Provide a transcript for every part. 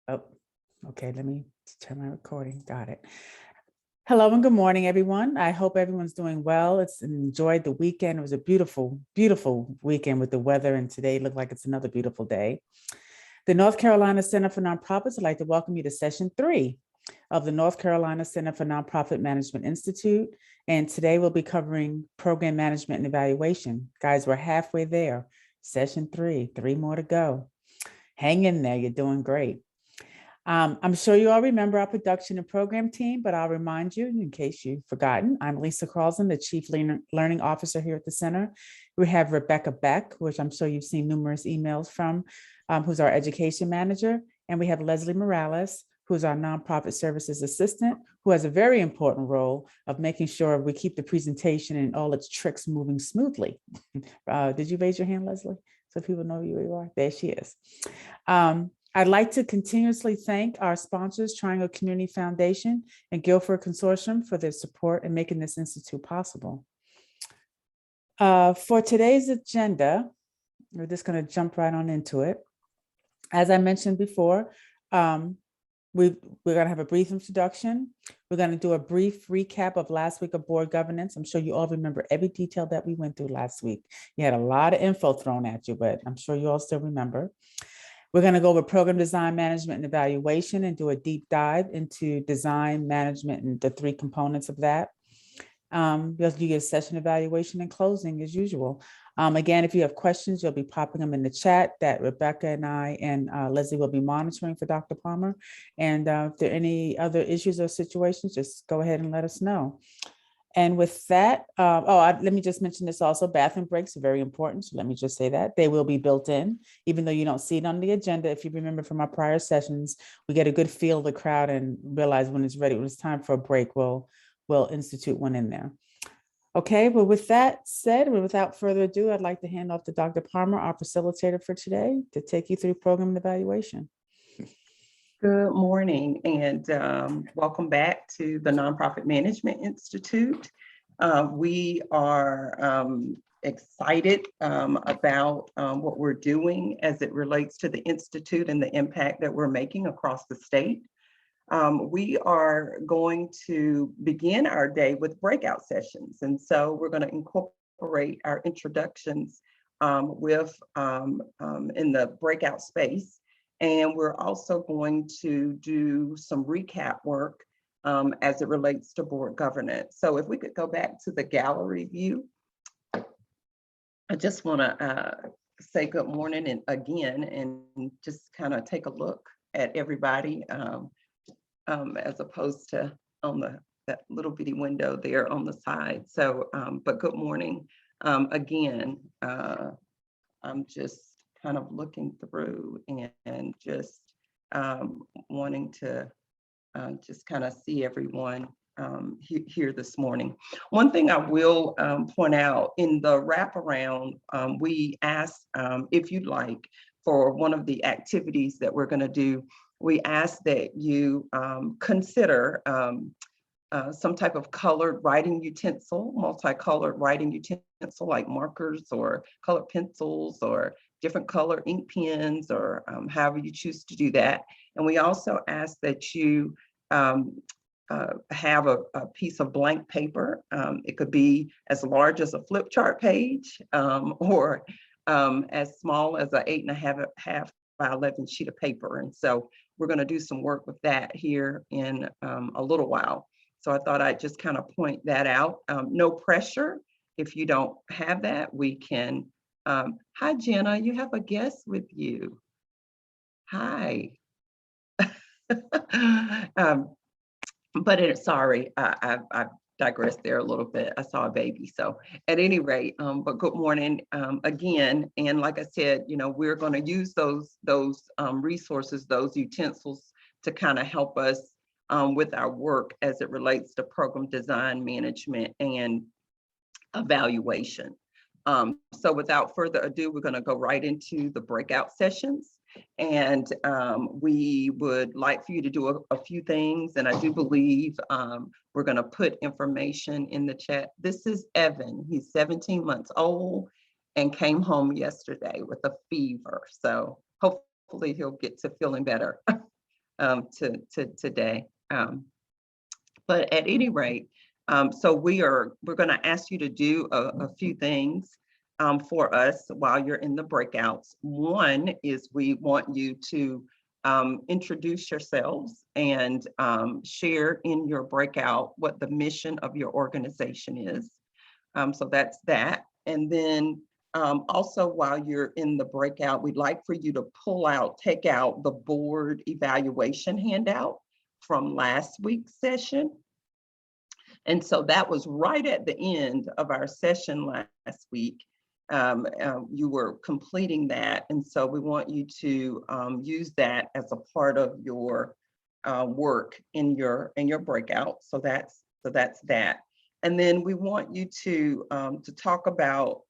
Oh, okay, let me turn my recording. Got it. Hello and good morning, everyone. I hope everyone's doing well. It's enjoyed the weekend. It was a beautiful, beautiful weekend with the weather, and today looked like it's another beautiful day. The North Carolina Center for Nonprofits would like to welcome you to session 3 of the North Carolina Center for Nonprofit Management Institute. And today we'll be covering program management and evaluation. Guys, we're halfway there. Session 3, 3 more to go. Hang in there, you're doing great. I'm sure you all remember our production and program team, but I'll remind you in case you've forgotten, I'm Lisa Carlson, the Chief Learning Officer here at the center. We have Rebecca Beck, which I'm sure you've seen numerous emails from, who's our education manager. And we have Leslie Morales, who's our nonprofit services assistant, who has a very important role of making sure we keep the presentation and all its tricks moving smoothly. Did you raise your hand, Leslie? So people know who you are. There she is. I'd like to continuously thank our sponsors, Triangle Community Foundation and Guilford Consortium, for their support in making this institute possible. For today's agenda, we're just going to jump right on into it. As I mentioned before, we're going to have a brief introduction. We're going to do a brief recap of last week of board governance. I'm sure you all remember every detail that we went through last week. You had a lot of info thrown at you, but I'm sure you all still remember. We're going to go over program design, management, and evaluation and do a deep dive into design, management, and the 3 components of that. You'll get session evaluation and closing as usual. Again, if you have questions, you'll be popping them in the chat that Rebecca and I and Leslie will be monitoring for Dr. Palmer. And if there are any other issues or situations, just go ahead and let us know. And with that, let me just mention this also, bathroom breaks are very important. So let me just say that they will be built in, even though you don't see it on the agenda. If you remember from our prior sessions, we get a good feel of the crowd and realize when it's ready, when it's time for a break, we'll institute one in there. Okay, well, with that said, and without further ado, I'd like to hand off to Dr. Palmer, our facilitator for today, to take you through program and evaluation. Good morning and welcome back to the Nonprofit Management Institute. We are excited about what we're doing as it relates to the Institute and the impact that we're making across the state. We are going to begin our day with breakout sessions. And so we're going to incorporate our introductions in the breakout space. And we're also going to do some recap work as it relates to board governance. So if we could go back to the gallery view, I just want to say good morning and again, and just kind of take a look at everybody as opposed to on that little bitty window there on the side. So, but good morning again. I'm just kind of looking through and just wanting to just kind of see everyone here this morning. One thing I will point out in the wraparound, we asked if you'd like for one of the activities that we're going to do, we ask that you consider some type of colored writing utensil, multicolored writing utensil like markers or colored pencils or different color ink pens or however you choose to do that. And we also ask that you have a piece of blank paper. It could be as large as a flip chart page or as small as an 8.5 by 11 sheet of paper. And so we're going to do some work with that here in a little while. So I thought I'd just kind of point that out. No pressure. If you don't have that, we can. Hi, Jenna, you have a guest with you. Hi. Sorry, I digressed there a little bit. I saw a baby. So at any rate, but good morning again. And like I said, you know, we're going to use those resources, those utensils to kind of help us with our work as it relates to program design, management, and evaluation. So without further ado, we're going to go right into the breakout sessions. And we would like for you to do a few things. And I do believe we're going to put information in the chat. This is Evan. He's 17 months old and came home yesterday with a fever. So hopefully he'll get to feeling better. to today. But at any rate, so we're going to ask you to do a few things for us while you're in the breakouts. One is we want you to introduce yourselves and share in your breakout what the mission of your organization is. So that's that. And then also while you're in the breakout, we'd like for you to take out the board evaluation handout from last week's session. And so that was right at the end of our session last week. You were completing that. And so we want you to use that as a part of your work in your breakout. So that's that. And then we want you to talk about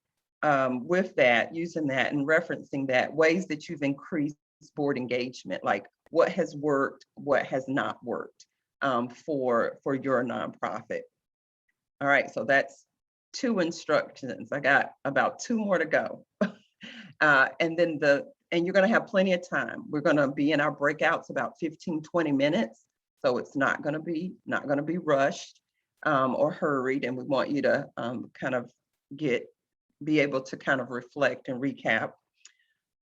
with that, using that and referencing that, ways that you've increased board engagement, like what has worked, what has not worked for your nonprofit. All right, so that's 2 instructions. I got about 2 more to go. And then you're going to have plenty of time. We're going to be in our breakouts about 15-20 minutes. So it's not going to be rushed or hurried. And we want you to kind of be able to kind of reflect and recap.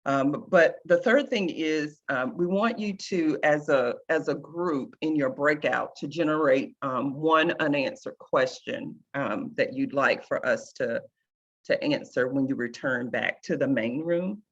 But the third thing is we want you to, as a group in your breakout, to generate one unanswered question that you'd like for us to answer when you return back to the main room.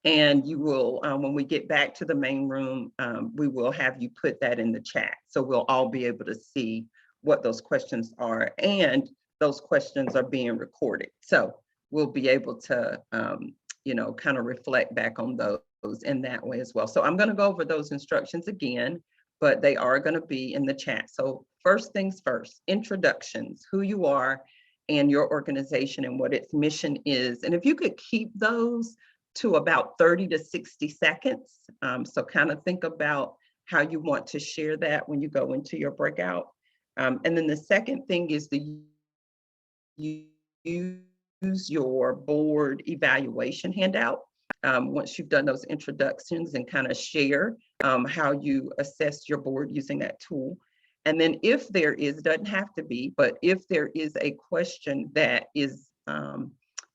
And you will, when we get back to the main room, we will have you put that in the chat. So we'll all be able to see what those questions are, and those questions are being recorded. So we'll be able to kind of reflect back on those in that way as well. So I'm going to go over those instructions again, but they are going to be in the chat. So first things first, introductions, who you are and your organization and what its mission is. And if you could keep those to about 30 to 60 seconds. So kind of think about how you want to share that when you go into your breakout. And then the second thing is you use your board evaluation handout once you've done those introductions, and kind of share how you assess your board using that tool. And then if there is, doesn't have to be, but if there is a question that is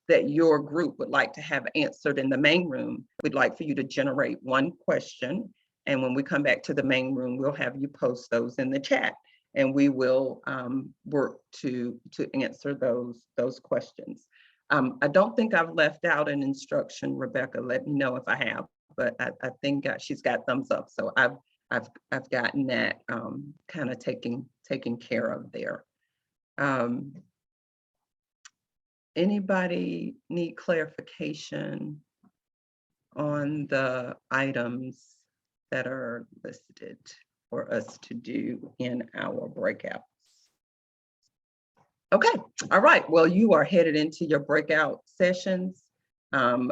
that your group would like to have answered in the main room, we'd like for you to generate one question. And when we come back to the main room, we'll have you post those in the chat, and we will work to answer those questions. I don't think I've left out an instruction. Rebecca, let me know if I have, but I think she's got thumbs up. So I've gotten that kind of taken care of there. Anybody need clarification on the items that are listed for us to do in our breakouts? Okay, all right. Well, you are headed into your breakout sessions, and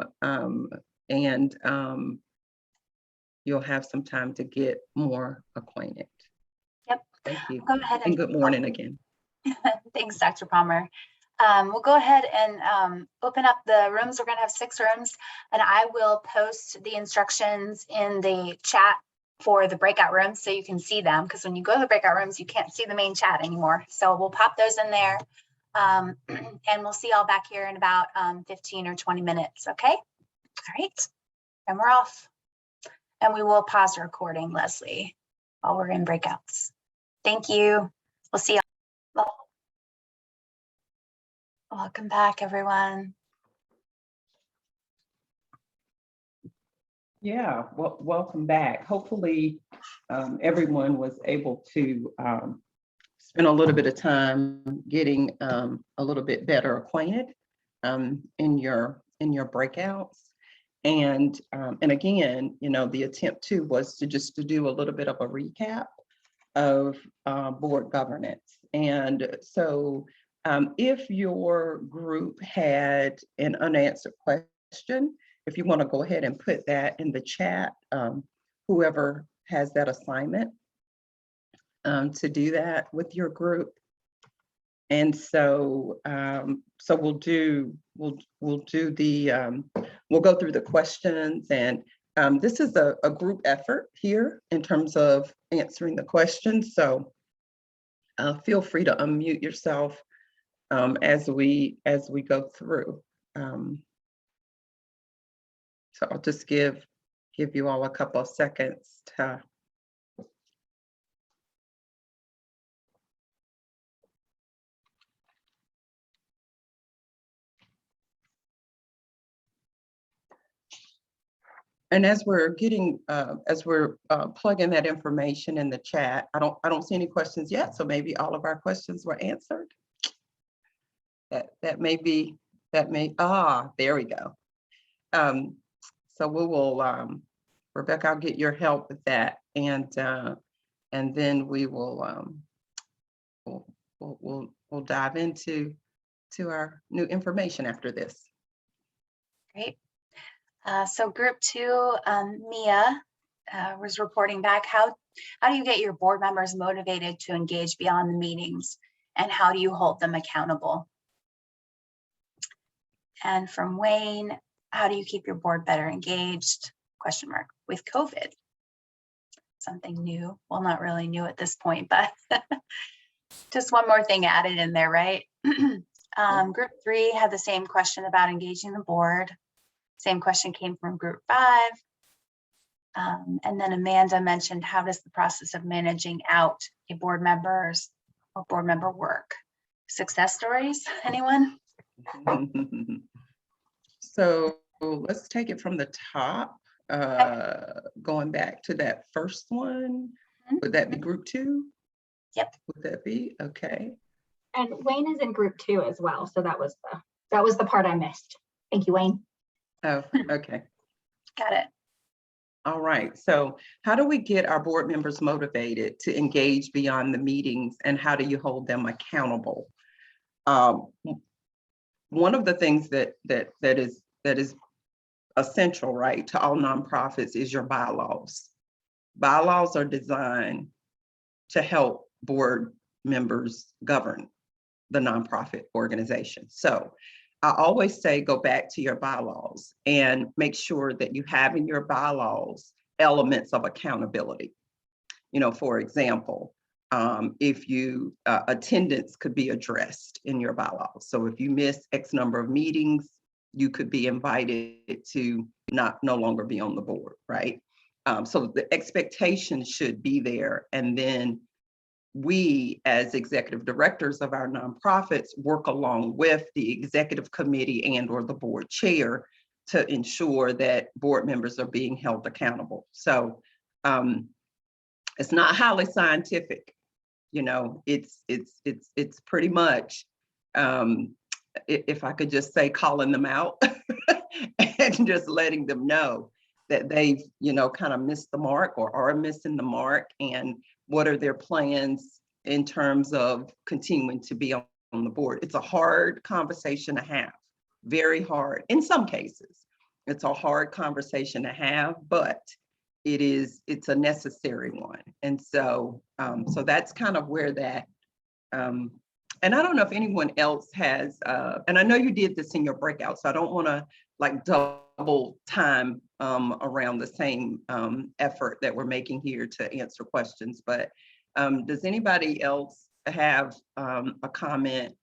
you'll have some time to get more acquainted. Yep. Thank you. Go ahead and good morning again. Thanks, Dr. Palmer. We'll go ahead and open up the rooms. We're going to have 6 rooms, and I will post the instructions in the chat for the breakout rooms so you can see them, because when you go to the breakout rooms, you can't see the main chat anymore. So we'll pop those in there, and we'll see y'all back here in about 15 or 20 minutes. Okay. All right. And we're off. And we will pause the recording, Leslie, while we're in breakouts. Thank you. We'll see y'all. Welcome back, everyone. Yeah, well, welcome back. Hopefully everyone was able to spend a little bit of time getting a little bit better acquainted in your breakouts. And again, the attempt too was to do a little bit of a recap of board governance. And so if your group had an unanswered question, if you want to go ahead and put that in the chat, whoever has that assignment to do that with your group. And so we'll go through the questions, and This is a group effort here in terms of answering the questions. So feel free to unmute yourself as we go through. So I'll just give you all a couple of seconds to. And as we're getting, plugging that information in the chat, I don't see any questions yet. So maybe all of our questions were answered. That may, there we go. So we will, Rebecca, I'll get your help with that. And then we will, we'll dive into our new information after this. Great. So group 2, Mia was reporting back. How do you get your board members motivated to engage beyond the meetings, and how do you hold them accountable? And from Wayne, how do you keep your board better engaged? Question mark with COVID. Something new. Well, not really new at this point, but just one more thing added in there, right? Group 3 had the same question about engaging the board. Same question came from group 5. And then Amanda mentioned, how does the process of managing out a board members or board member work? Success stories, anyone? So let's take it from the top, going back to that first one. Would that be group 2? Yep. Would that be? Okay. And Wayne is in group 2 as well. So that was the part I missed. Thank you, Wayne. Oh, okay. Got it. All right. So how do we get our board members motivated to engage beyond the meetings, and how do you hold them accountable? One of the things that is essential, right, to all nonprofits is your bylaws. Bylaws are designed to help board members govern the nonprofit organization. So I always say, go back to your bylaws and make sure that you have in your bylaws elements of accountability. You know, for example, if you attendance could be addressed in your bylaws. So if you miss X number of meetings, you could be invited to no longer be on the board, right? So the expectation should be there, and then we, as executive directors of our nonprofits, work along with the executive committee and or the board chair to ensure that board members are being held accountable. So it's not highly scientific, you know, it's pretty much, if I could just say, calling them out and just letting them know that they've, you know, kind of missed the mark or are missing the mark, and what are their plans in terms of continuing to be on the board. It's a hard conversation to have, very hard. In some cases, it's a hard conversation to have, but it's a necessary one. And so, so that's kind of where that, and I don't know if anyone else has, and I know you did this in your breakout, so I don't want to like double time around the same effort that we're making here to answer questions, but does anybody else have a comment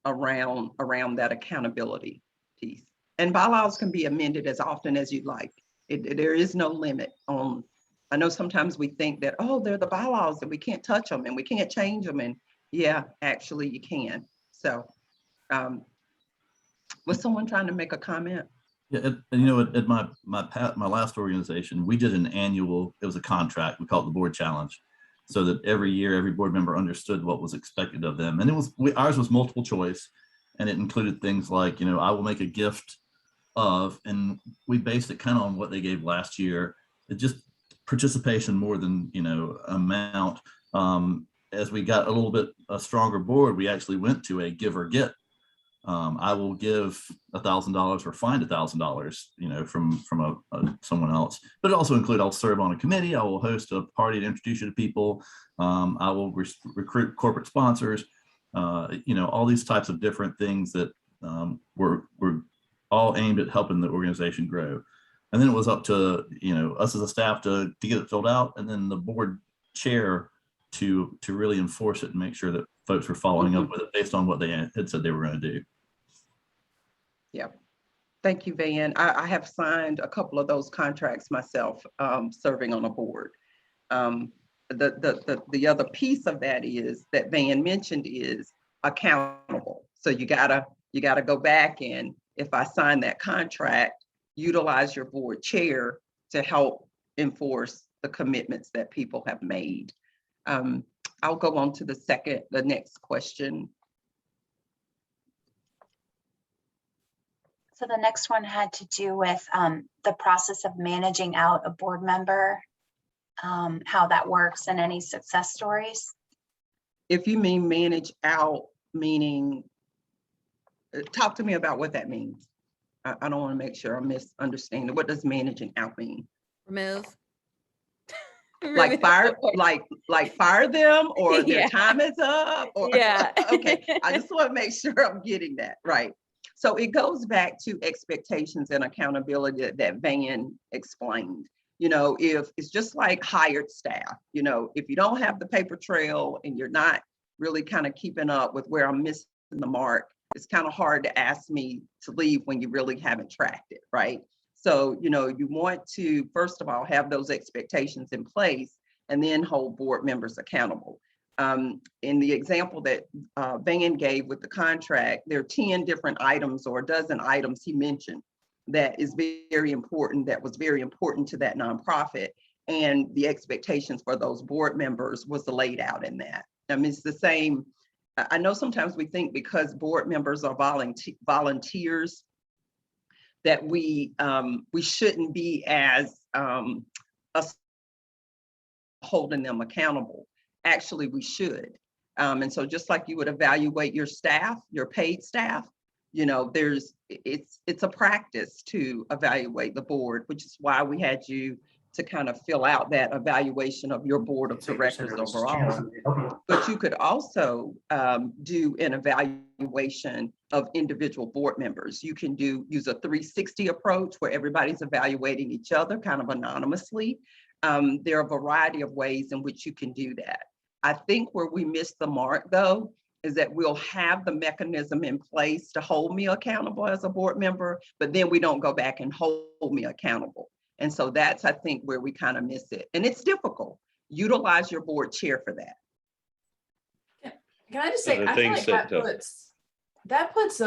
around that accountability piece? And bylaws can be amended as often as you'd like. There is no limit on, I know sometimes we think that, oh, they're the bylaws and we can't touch them and we can't change them, and yeah, actually you can. So was someone trying to make a comment? Yeah, and you know, at my last organization, we did an annual, it was a contract, we call it the board challenge, so that every year, every board member understood what was expected of them. And it was, ours was multiple choice, and it included things like, you know, I will make a gift of, and we based it kind of on what they gave last year. It just participation more than, you know, amount. As we got a little bit a stronger board, we actually went to a give or get. I will give $1,000 or find $1,000, you know, from someone else. But it also include, I'll serve on a committee, I will host a party to introduce you to people, I will recruit corporate sponsors, you know, all these types of different things that were all aimed at helping the organization grow. And then it was up to, us as a staff to get it filled out, and then the board chair to really enforce it and make sure that folks were following up with it based on what they had said they were going to do. Thank you, Van. I have signed a couple of those contracts myself, serving on a board. The other piece of that is that Van mentioned is accountable. So you gotta go back, and if I sign that contract, utilize your board chair to help enforce the commitments that people have made. I'll go on to the next question. So the next one had to do with the process of managing out a board member, how that works, and any success stories. If you mean manage out, meaning, talk to me about what that means. I don't want to make sure I'm misunderstanding. What does managing out mean? Remove. Like fire, like fire them, or their Yeah. time is up, or Yeah. Okay, I just want to make sure I'm getting that right. So it goes back to expectations and accountability that Van explained. If it's just like hired staff, if you don't have the paper trail and you're not really kind of keeping up with where I'm missing the mark, it's kind of hard to ask me to leave when you really haven't tracked it, right? So, you want to, first of all, have those expectations in place and then hold board members accountable. In the example that Van gave with the contract, there are 10 different items or a dozen items he mentioned that is very important, that was very important to that nonprofit. And the expectations for those board members was laid out in that. I mean, it's the same. I know sometimes we think because board members are volunteers that we shouldn't be as holding them accountable. Actually, we should. And so just like you would evaluate your staff, your paid staff, it's a practice to evaluate the board, which is why we had you to kind of fill out that evaluation of your board of directors overall. But you could also do an evaluation of individual board members. You can use a 360 approach where everybody's evaluating each other kind of anonymously. There are a variety of ways in which you can do that. I think where we miss the mark, though, is that we'll have the mechanism in place to hold me accountable as a board member, but then we don't go back and hold me accountable. And so that's, I think, where we kind of miss it. And it's difficult. Utilize your board chair for that. Can I just So say, the I feel things like that puts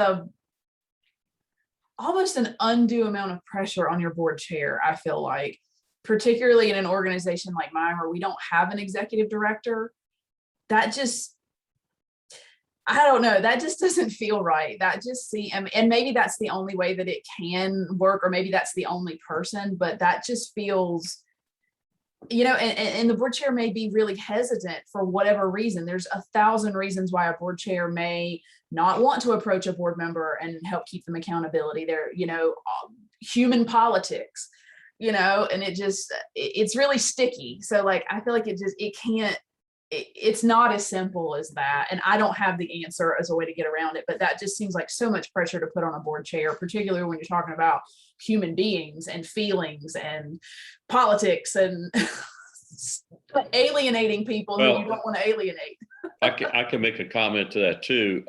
almost an undue amount of pressure on your board chair, I feel like, particularly in an organization like mine where we don't have an executive director. That just, I don't know, that just doesn't feel right. That just and maybe that's the only way that it can work, or maybe that's the only person, but that just feels, and the board chair may be really hesitant for whatever reason. There's 1,000 reasons why a board chair may not want to approach a board member and help keep them accountability. They're, human politics, and it's really sticky. So like, I feel like it's not as simple as that. And I don't have the answer as a way to get around it, but that just seems like so much pressure to put on a board chair, particularly when you're talking about human beings and feelings and politics and alienating people who you don't want to alienate. I can make a comment to that too.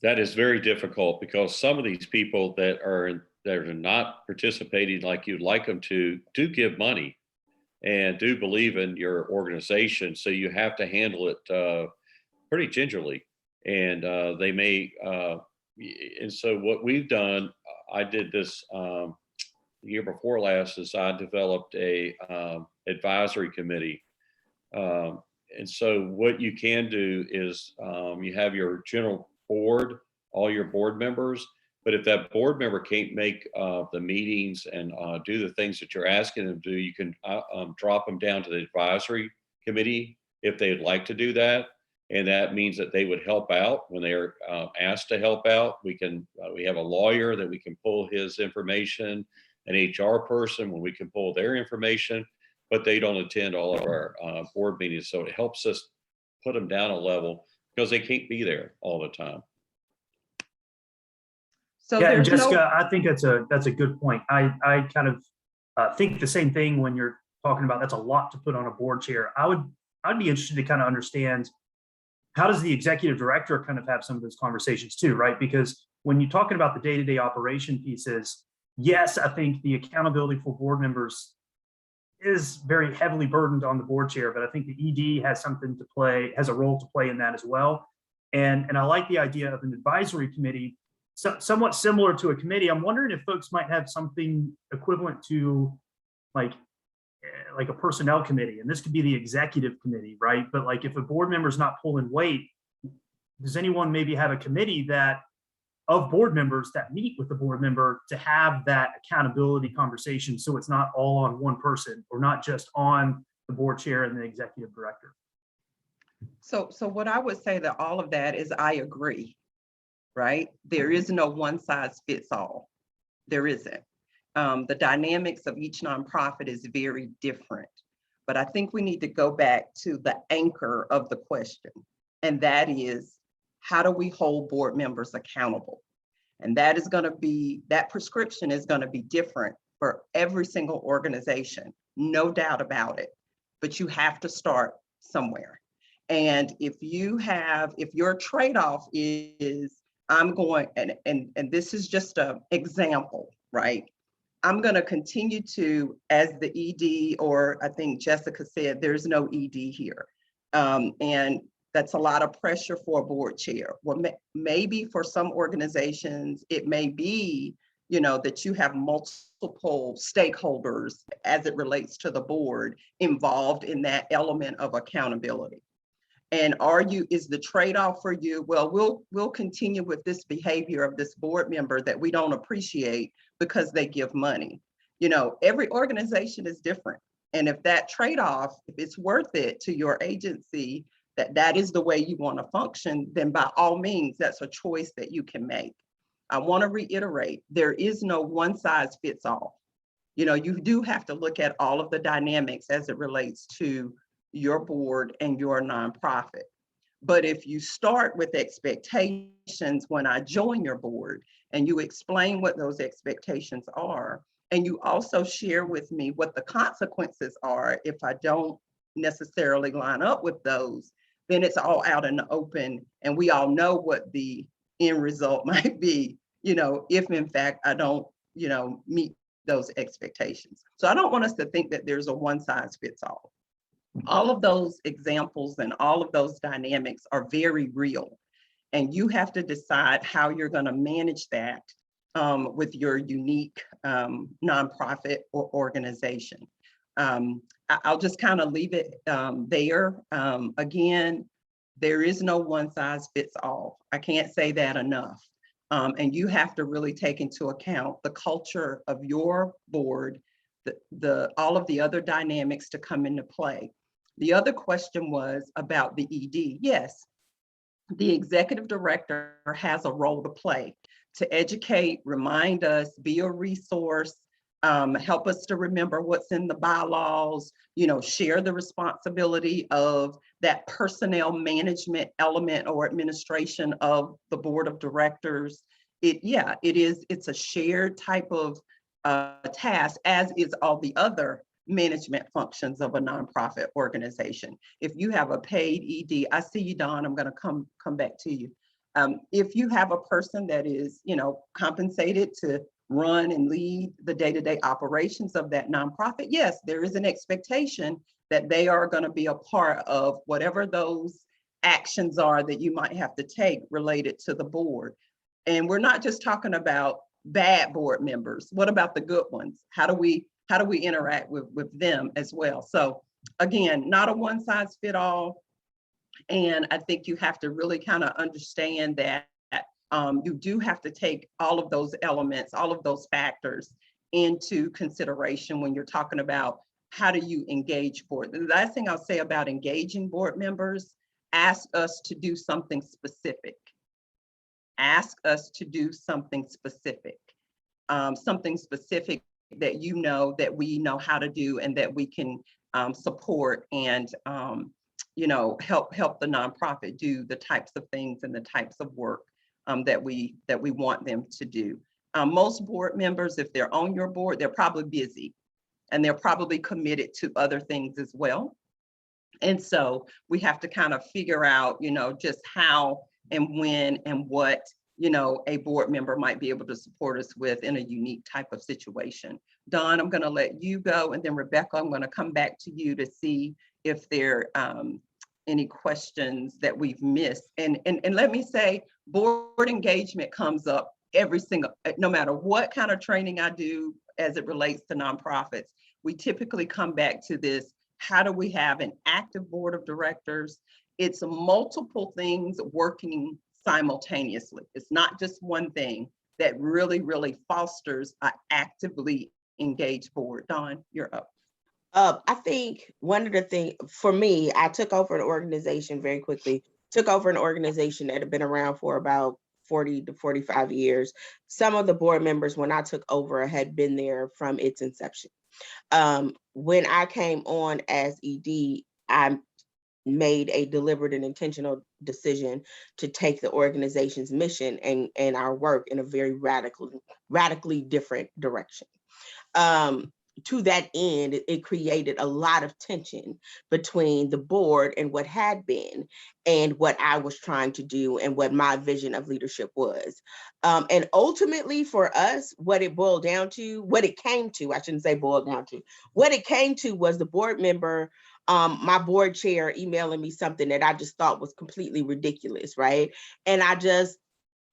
That is very difficult because some of these people that are not participating like you'd like them to do give money and do believe in your organization. So you have to handle it pretty gingerly. And they may, and so what we've done, I did this the year before last, is I developed a advisory committee. And so what you can do is you have your general board, all your board members, but if that board member can't make the meetings and do the things that you're asking them to do, you can drop them down to the advisory committee if they'd like to do that. And that means that they would help out when they're asked to help out. We have a lawyer that we can pull his information, an HR person when we can pull their information, but they don't attend all of our board meetings. So it helps us put them down a level because they can't be there all the time. So Yeah, and there's Jessica, no, I think that's a good point. I kind of think the same thing when you're talking about that's a lot to put on a board chair. I'd be interested to kind of understand, how does the executive director kind of have some of those conversations too, right? Because when you're talking about the day-to-day operation pieces, yes, I think the accountability for board members is very heavily burdened on the board chair, but I think the ED has something to play, has a role to play in that as well. And I like the idea of an advisory committee, somewhat similar to a committee. I'm wondering if folks might have something equivalent to like a personnel committee, and this could be the executive committee, right? But like if a board member is not pulling weight, does anyone maybe have a committee that of board members that meet with the board member to have that accountability conversation, so it's not all on one person or not just on the board chair and the executive director? so what I would say to all of that is I agree, right? There is no one size fits all. There isn't. The dynamics of each nonprofit is very different, but I think we need to go back to the anchor of the question, and that is, how do we hold board members accountable? And that is going to be, that prescription is going to be different for every single organization, no doubt about it, but you have to start somewhere. And if your trade-off is, I'm going, and this is just an example, right? I'm going to continue to, as the ED, or I think Jessica said, there's no ED here. And that's a lot of pressure for a board chair. Well, maybe for some organizations, it may be, that you have multiple stakeholders as it relates to the board involved in that element of accountability. And is the trade-off for you, well, we'll continue with this behavior of this board member that we don't appreciate because they give money. Every organization is different. And if that trade-off, if it's worth it to your agency, that is the way you want to function, then by all means, that's a choice that you can make. I want to reiterate, there is no one size fits all. You do have to look at all of the dynamics as it relates to your board and your nonprofit. But if you start with expectations when I join your board, and you explain what those expectations are, and you also share with me what the consequences are if I don't necessarily line up with those, then it's all out in the open, and we all know what the end result might be, if in fact I don't, meet those expectations. So I don't want us to think that there's a one size fits all. All of those examples and all of those dynamics are very real. And you have to decide how you're going to manage that with your unique nonprofit or organization. I'll just kind of leave it there. Again, there is no one size fits all. I can't say that enough. And you have to really take into account the culture of your board, all of the other dynamics to come into play. The other question was about the ED. Yes, the executive director has a role to play to educate, remind us, be a resource, help us to remember what's in the bylaws, share the responsibility of that personnel management element or administration of the board of directors. It's a shared type of task, as is all the other management functions of a nonprofit organization. If you have a paid ED, I see you, Dawn, I'm going to come back to you. If you have a person that is, compensated to run and lead the day-to-day operations of that nonprofit, yes, there is an expectation that they are going to be a part of whatever those actions are that you might have to take related to the board. And we're not just talking about bad board members. What about the good ones? How do we interact with them as well? So again, not a one size fit all. And I think you have to really kind of understand that you do have to take all of those elements, all of those factors into consideration when you're talking about how do you engage board. The last thing I'll say about engaging board members, ask us to do something specific. Ask us to do something specific. Something specific that that we know how to do and that we can support and help the nonprofit do the types of things and the types of work that we want them to do. Most board members, if they're on your board, they're probably busy and they're probably committed to other things as well. And so we have to kind of figure out, just how and when and what, a board member might be able to support us with in a unique type of situation. Dawn, I'm going to let you go. And then Rebecca, I'm going to come back to you to see if there are any questions that we've missed. And let me say, board engagement comes up no matter what kind of training I do as it relates to nonprofits. We typically come back to this: how do we have an active board of directors? It's multiple things working simultaneously. It's not just one thing that really, really fosters an actively engaged board. Dawn, you're up. I think one of the things for me, I took over an organization very quickly, took over an organization that had been around for about 40 to 45 years. Some of the board members, when I took over, had been there from its inception. When I came on as ED, I made a deliberate and intentional decision to take the organization's mission and our work in a very radically different direction. To that end, it created a lot of tension between the board and what had been and what I was trying to do and what my vision of leadership was. And ultimately for us, what it came to, I shouldn't say boiled down to, what it came to was the board member, my board chair emailing me something that I just thought was completely ridiculous, right? And I just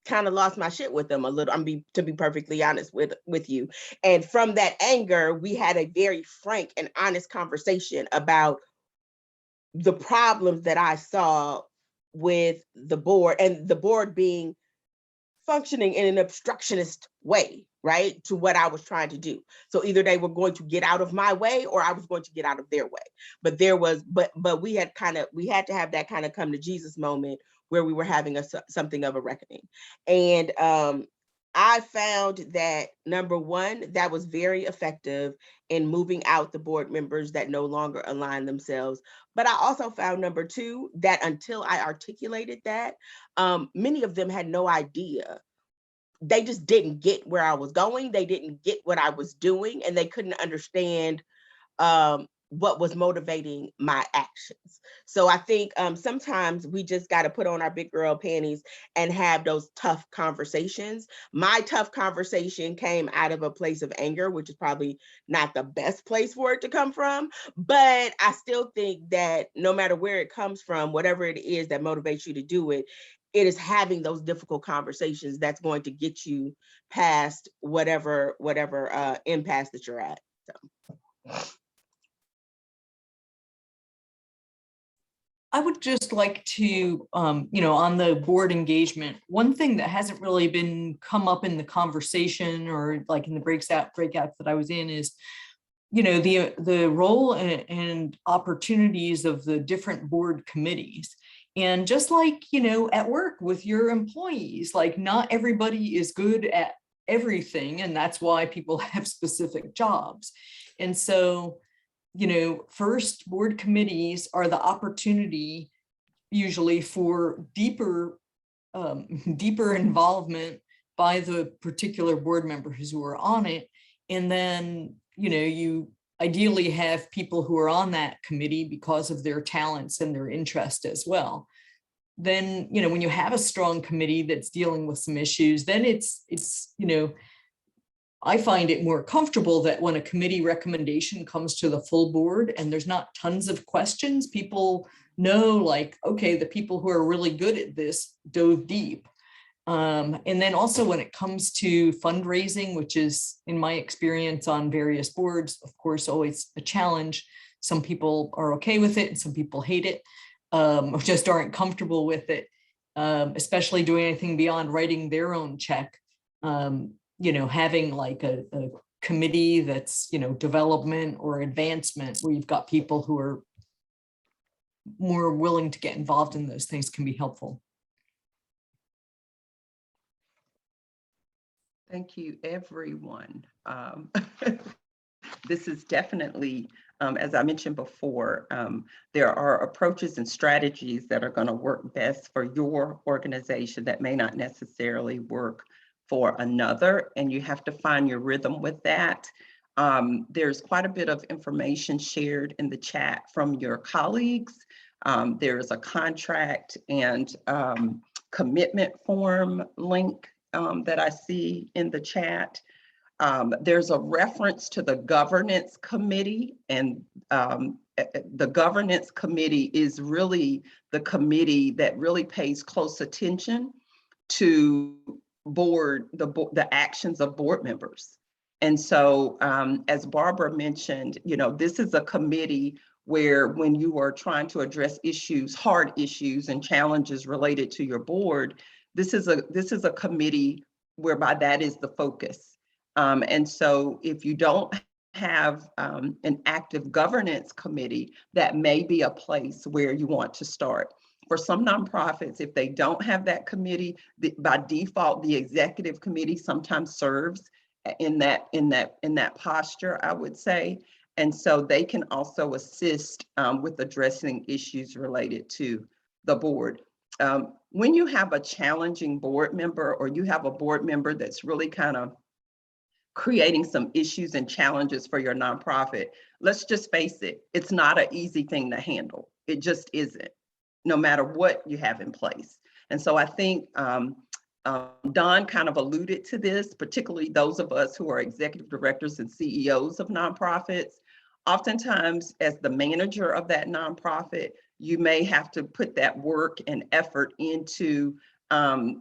kind of lost my shit with them a little, to be perfectly honest with you. And from that anger, we had a very frank and honest conversation about the problems that I saw with the board, and the board being functioning in an obstructionist way, right, to what I was trying to do. So either they were going to get out of my way or I was going to get out of their way. But we had to have that kind of come to Jesus moment where we were having something of a reckoning. And I found that, number one, that was very effective in moving out the board members that no longer align themselves. But I also found, number two, that until I articulated that, many of them had no idea. They just didn't get where I was going. They didn't get what I was doing, and they couldn't understand what was motivating my actions. So I think sometimes we just got to put on our big girl panties and have those tough conversations. My tough conversation came out of a place of anger, which is probably not the best place for it to come from. But I still think that no matter where it comes from, whatever it is that motivates you to do it, it is having those difficult conversations that's going to get you past whatever impasse that you're at. So. I would just like to, on the board engagement, one thing that hasn't really been come up in the conversation or like in the breakouts that I was in is, the role and opportunities of the different board committees. And just like, at work with your employees, like not everybody is good at everything. And that's why people have specific jobs. And so, first board committees are the opportunity usually for deeper involvement by the particular board members who are on it. And then, you ideally have people who are on that committee because of their talents and their interest as well. Then, when you have a strong committee that's dealing with some issues, then it's I find it more comfortable that when a committee recommendation comes to the full board and there's not tons of questions, people know like, okay, the people who are really good at this dove deep. And then also when it comes to fundraising, which is in my experience on various boards, of course, always a challenge. Some people are okay with it and some people hate it, or just aren't comfortable with it, especially doing anything beyond writing their own check. Having like a committee that's, development or advancement, where you've got people who are more willing to get involved in those things can be helpful. Thank you, everyone. this is definitely, as I mentioned before, there are approaches and strategies that are going to work best for your organization that may not necessarily work for another, and you have to find your rhythm with that. There's quite a bit of information shared in the chat from your colleagues. There's a contract and commitment form link that I see in the chat. There's a reference to the governance committee, and the governance committee is really the committee that really pays close attention to the actions of board members. And so, as Barbara mentioned, this is a committee where when you are trying to address issues, hard issues and challenges related to your board, this is a committee whereby that is the focus. And so if you don't have an active governance committee, that may be a place where you want to start. For some nonprofits, if they don't have that committee, by default, the executive committee sometimes serves in that posture, I would say. And so they can also assist with addressing issues related to the board. When you have a challenging board member, or you have a board member that's really kind of creating some issues and challenges for your nonprofit, let's just face it, it's not an easy thing to handle. It just isn't, no matter what you have in place. And so I think Don kind of alluded to this, particularly those of us who are executive directors and CEOs of nonprofits. Oftentimes, as the manager of that nonprofit, you may have to put that work and effort into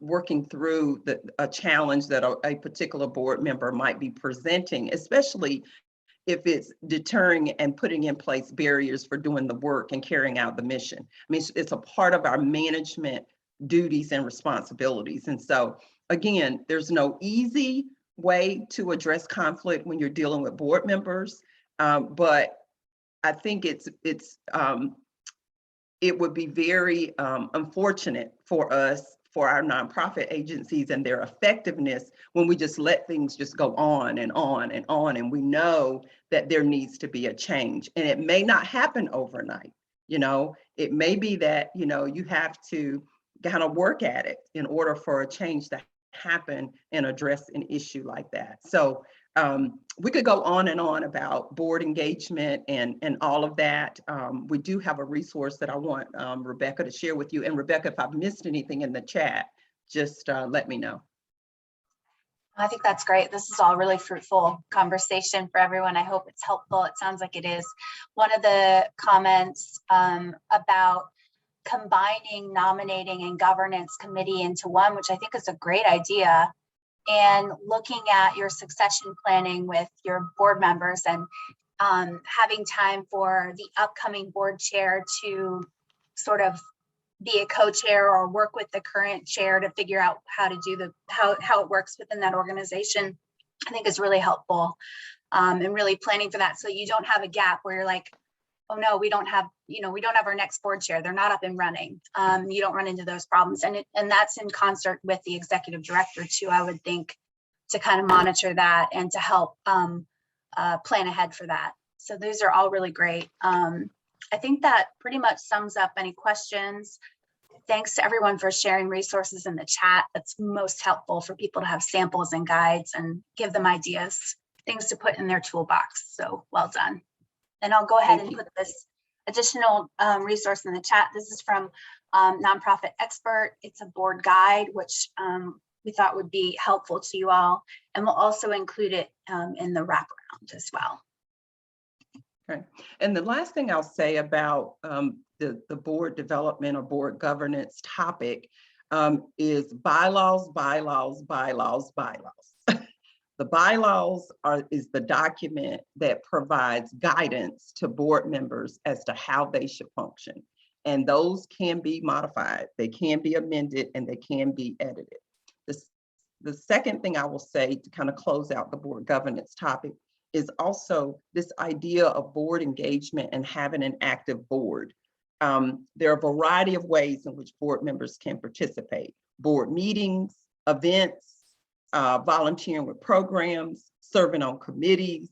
working through a challenge that a particular board member might be presenting, especially if it's deterring and putting in place barriers for doing the work and carrying out the mission. I mean, it's a part of our management duties and responsibilities. And so, again, there's no easy way to address conflict when you're dealing with board members, but I think it would be very unfortunate for us, for our nonprofit agencies and their effectiveness, when we just let things just go on and on and on, and we know that there needs to be a change. And it may not happen overnight. It may be that you have to kind of work at it in order for a change to happen and address an issue like that. So we could go on and on about board engagement and all of that. We do have a resource that I want Rebecca to share with you. And Rebecca, if I've missed anything in the chat, just let me know. I think that's great. This is all really fruitful conversation for everyone. I hope it's helpful. It sounds like it is. One of the comments about combining nominating and governance committee into one, which I think is a great idea, and looking at your succession planning with your board members, and having time for the upcoming board chair to sort of be a co-chair or work with the current chair to figure out how to do how it works within that organization, I think is really helpful, and really planning for that, so you don't have a gap where you're like, oh no, we don't have our next board chair, they're not up and running. You don't run into those problems, and that's in concert with the executive director too, I would think, to kind of monitor that and to help plan ahead for that. So those are all really great. I think that pretty much sums up any questions. Thanks to everyone for sharing resources in the chat. That's most helpful for people to have samples and guides and give them ideas, things to put in their toolbox. So well done. And I'll go ahead and put this additional resource in the chat. This is from Nonprofit Expert. It's a board guide, which we thought would be helpful to you all. And we'll also include it in the wraparound as well. Okay. And the last thing I'll say about the board development or board governance topic is bylaws, bylaws, bylaws, bylaws. The bylaws is the document that provides guidance to board members as to how they should function. And those can be modified, they can be amended, and they can be edited. The second thing I will say to kind of close out the board governance topic is also this idea of board engagement and having an active board. There are a variety of ways in which board members can participate: board meetings, events, volunteering with programs, serving on committees.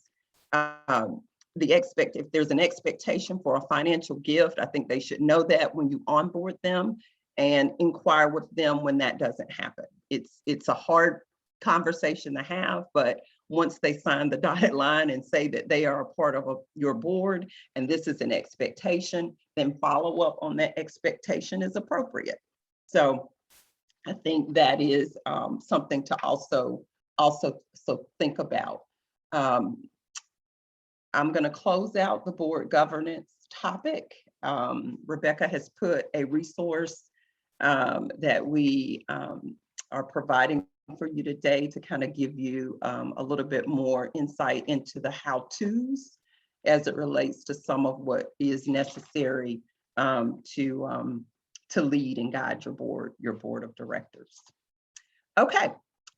if there's an expectation for a financial gift, I think they should know that when you onboard them and inquire with them when that doesn't happen. It's a hard conversation to have, but once they sign the dotted line and say that they are a part of your board and this is an expectation, then follow up on that expectation is appropriate. So I think that is something to also think about. I'm going to close out the board governance topic. Rebecca has put a resource that we are providing for you today to kind of give you a little bit more insight into the how-tos as it relates to some of what is necessary to lead and guide your board of directors. Okay,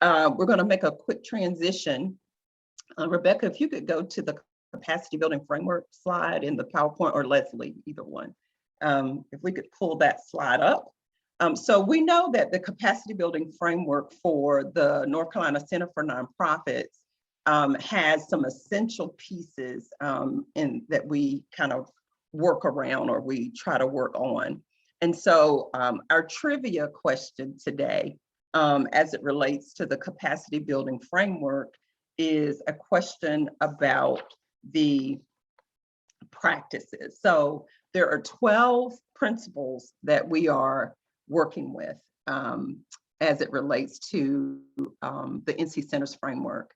we're going to make a quick transition. Rebecca, if you could go to the capacity building framework slide in the PowerPoint, or Leslie, either one. If we could pull that slide up. So we know that the capacity building framework for the North Carolina Center for Nonprofits has some essential pieces that we kind of work around, or we try to work on. And so our trivia question today, as it relates to the capacity building framework, is a question about the practices. So there are 12 principles that we are working with as it relates to the NC Centers framework.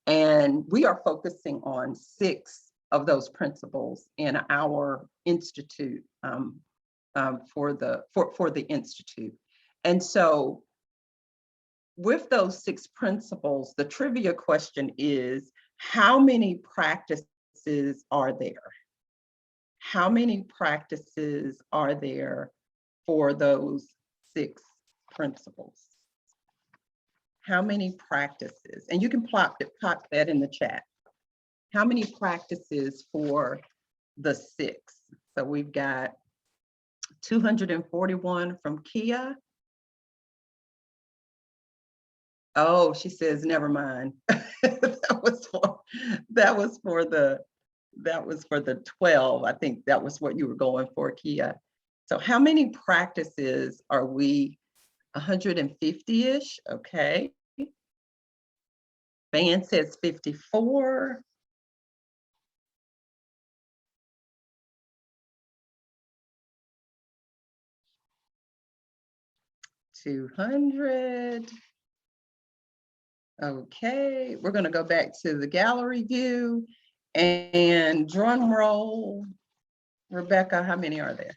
And we are focusing on 6 of those principles in our institute for the institute. And so with those 6 principles, the trivia question is, how many practices are there? How many practices are there for those 6 principles? How many practices? And you can pop that in the chat. How many practices for the 6? So we've got 241 from Kia. Oh, she says, never mind. that was for the 12. I think that was what you were going for, Kia. So how many practices are we? 150-ish, okay. Van says 54. $200. Okay, we're going to go back to the gallery view and drum roll. Rebecca, how many are there?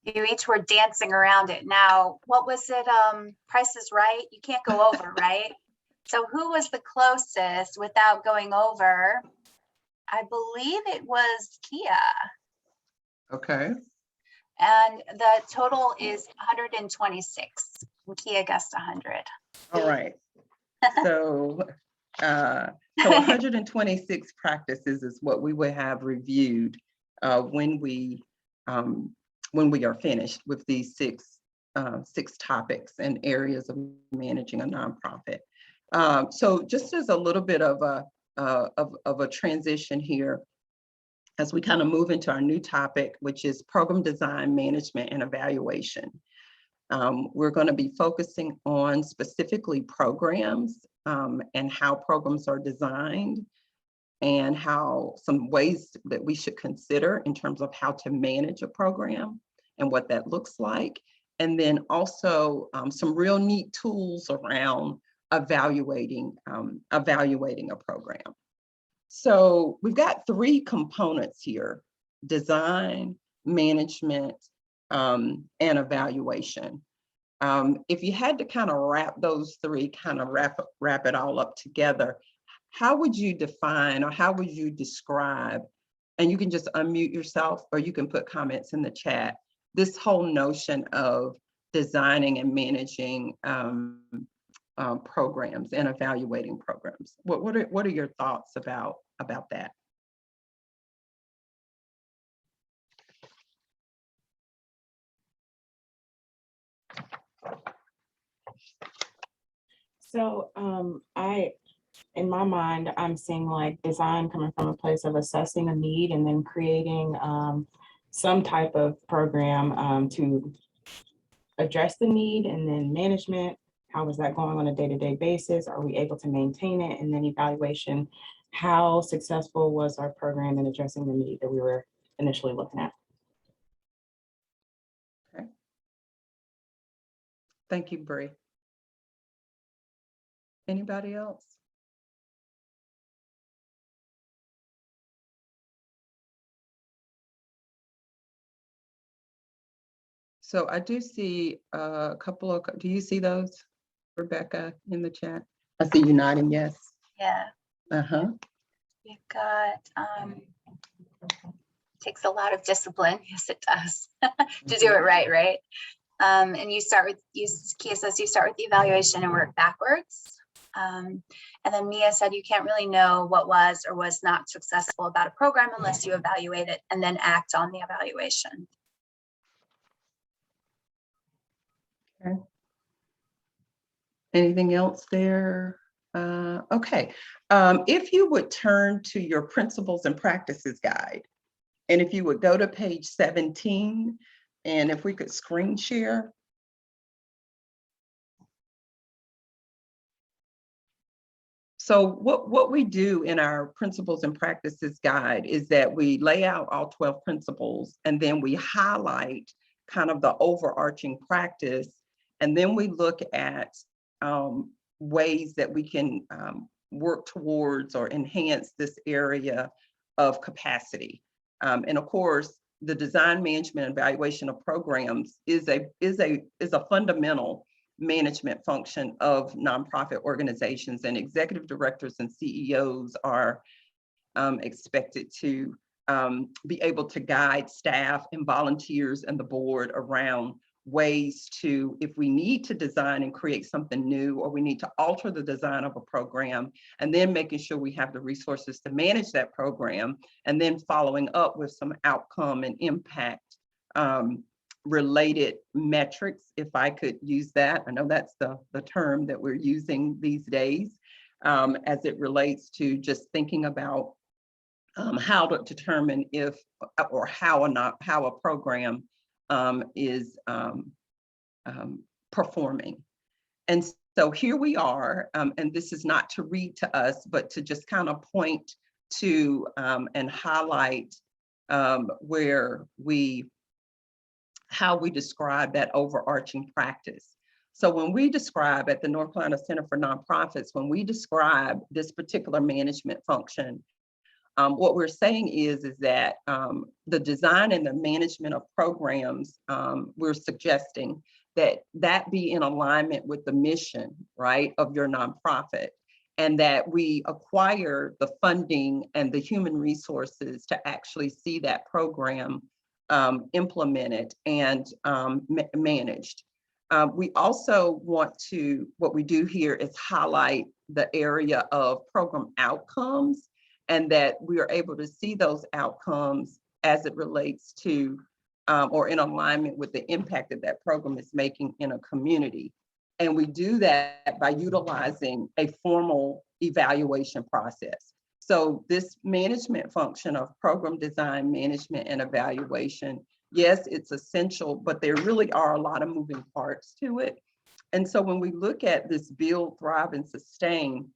You each were dancing around it. Now, what was it? Price is Right? You can't go over, right? So who was the closest without going over? I believe it was Kia. Okay. And the total is 126. And Kia guessed 100. All right. So 126 practices is what we would have reviewed when we are finished with these 6 topics and areas of managing a nonprofit. So just as a little bit of a transition here, as we kind of move into our new topic, which is program design, management, and evaluation. We're going to be focusing on specifically programs and how programs are designed, and how some ways that we should consider in terms of how to manage a program and what that looks like. And then also some real neat tools around evaluating a program. So we've got 3 components here: design, management, and evaluation. If you had to kind of wrap those 3, kind of wrap it all up together, how would you define, or how would you describe, and you can just unmute yourself or you can put comments in the chat, this whole notion of designing and managing programs and evaluating programs? What are your thoughts about that? So in my mind, I'm seeing like design coming from a place of assessing a need and then creating some type of program to address the need, and then management. How is that going on a day-to-day basis? Are we able to maintain it? And then evaluation, how successful was our program in addressing the need that we were initially looking at? Okay. Thank you, Bree. Anybody else? So I do see a couple of, do you see those, Rebecca, in the chat? I see you nodding, yes. Yeah, Uh-huh. we've got, takes a lot of discipline. Yes, it does. To do it right? And you start with, Kia says you start with the evaluation and work backwards. And then Mia said you can't really know what was or was not successful about a program unless you evaluate it and then act on the evaluation. Okay. Anything else there? Okay. If you would turn to your principles and practices guide, and if you would go to page 17, and if we could screen share. So what we do in our principles and practices guide is that we lay out all 12 principles, and then we highlight kind of the overarching practice. And then we look at ways that we can work towards or enhance this area of capacity. And of course, the design, management, and evaluation of programs is a fundamental management function of nonprofit organizations, and executive directors and CEOs are expected to be able to guide staff and volunteers and the board around ways to, if we need to design and create something new, or we need to alter the design of a program, and then making sure we have the resources to manage that program, and then following up with some outcome and impact related metrics, if I could use that. I know that's the term that we're using these days, as it relates to just thinking about how to determine if or how a program is performing. And so here we are, and this is not to read to us, but to just kind of point to and highlight how we describe that overarching practice. So when we describe at the North Carolina Center for Nonprofits, when we describe this particular management function, what we're saying is that the design and the management of programs, we're suggesting that be in alignment with the mission, right, of your nonprofit, and that we acquire the funding and the human resources to actually see that program implemented and managed. We also want to, what we do here is highlight the area of program outcomes, and that we are able to see those outcomes as it relates to or in alignment with the impact that that program is making in a community. And we do that by utilizing a formal evaluation process. So this management function of program design, management, and evaluation, yes, it's essential, but there really are a lot of moving parts to it. And so when we look at this build, thrive, and sustain,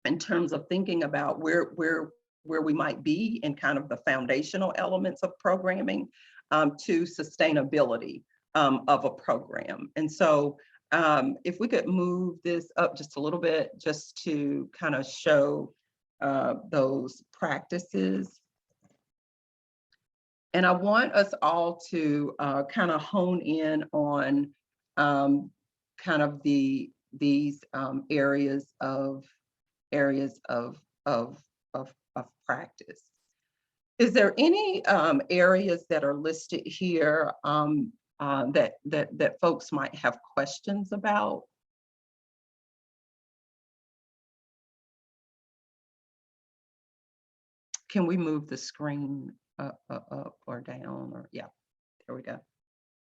in terms of thinking about where we might be in kind of the foundational elements of programming to sustainability of a program. And so if we could move this up just a little bit, just to kind of show those practices. And I want us all to kind of hone in on kind of these areas of practice. Is there any areas that are listed here that folks might have questions about? Can we move the screen up or down, or yeah, there we go.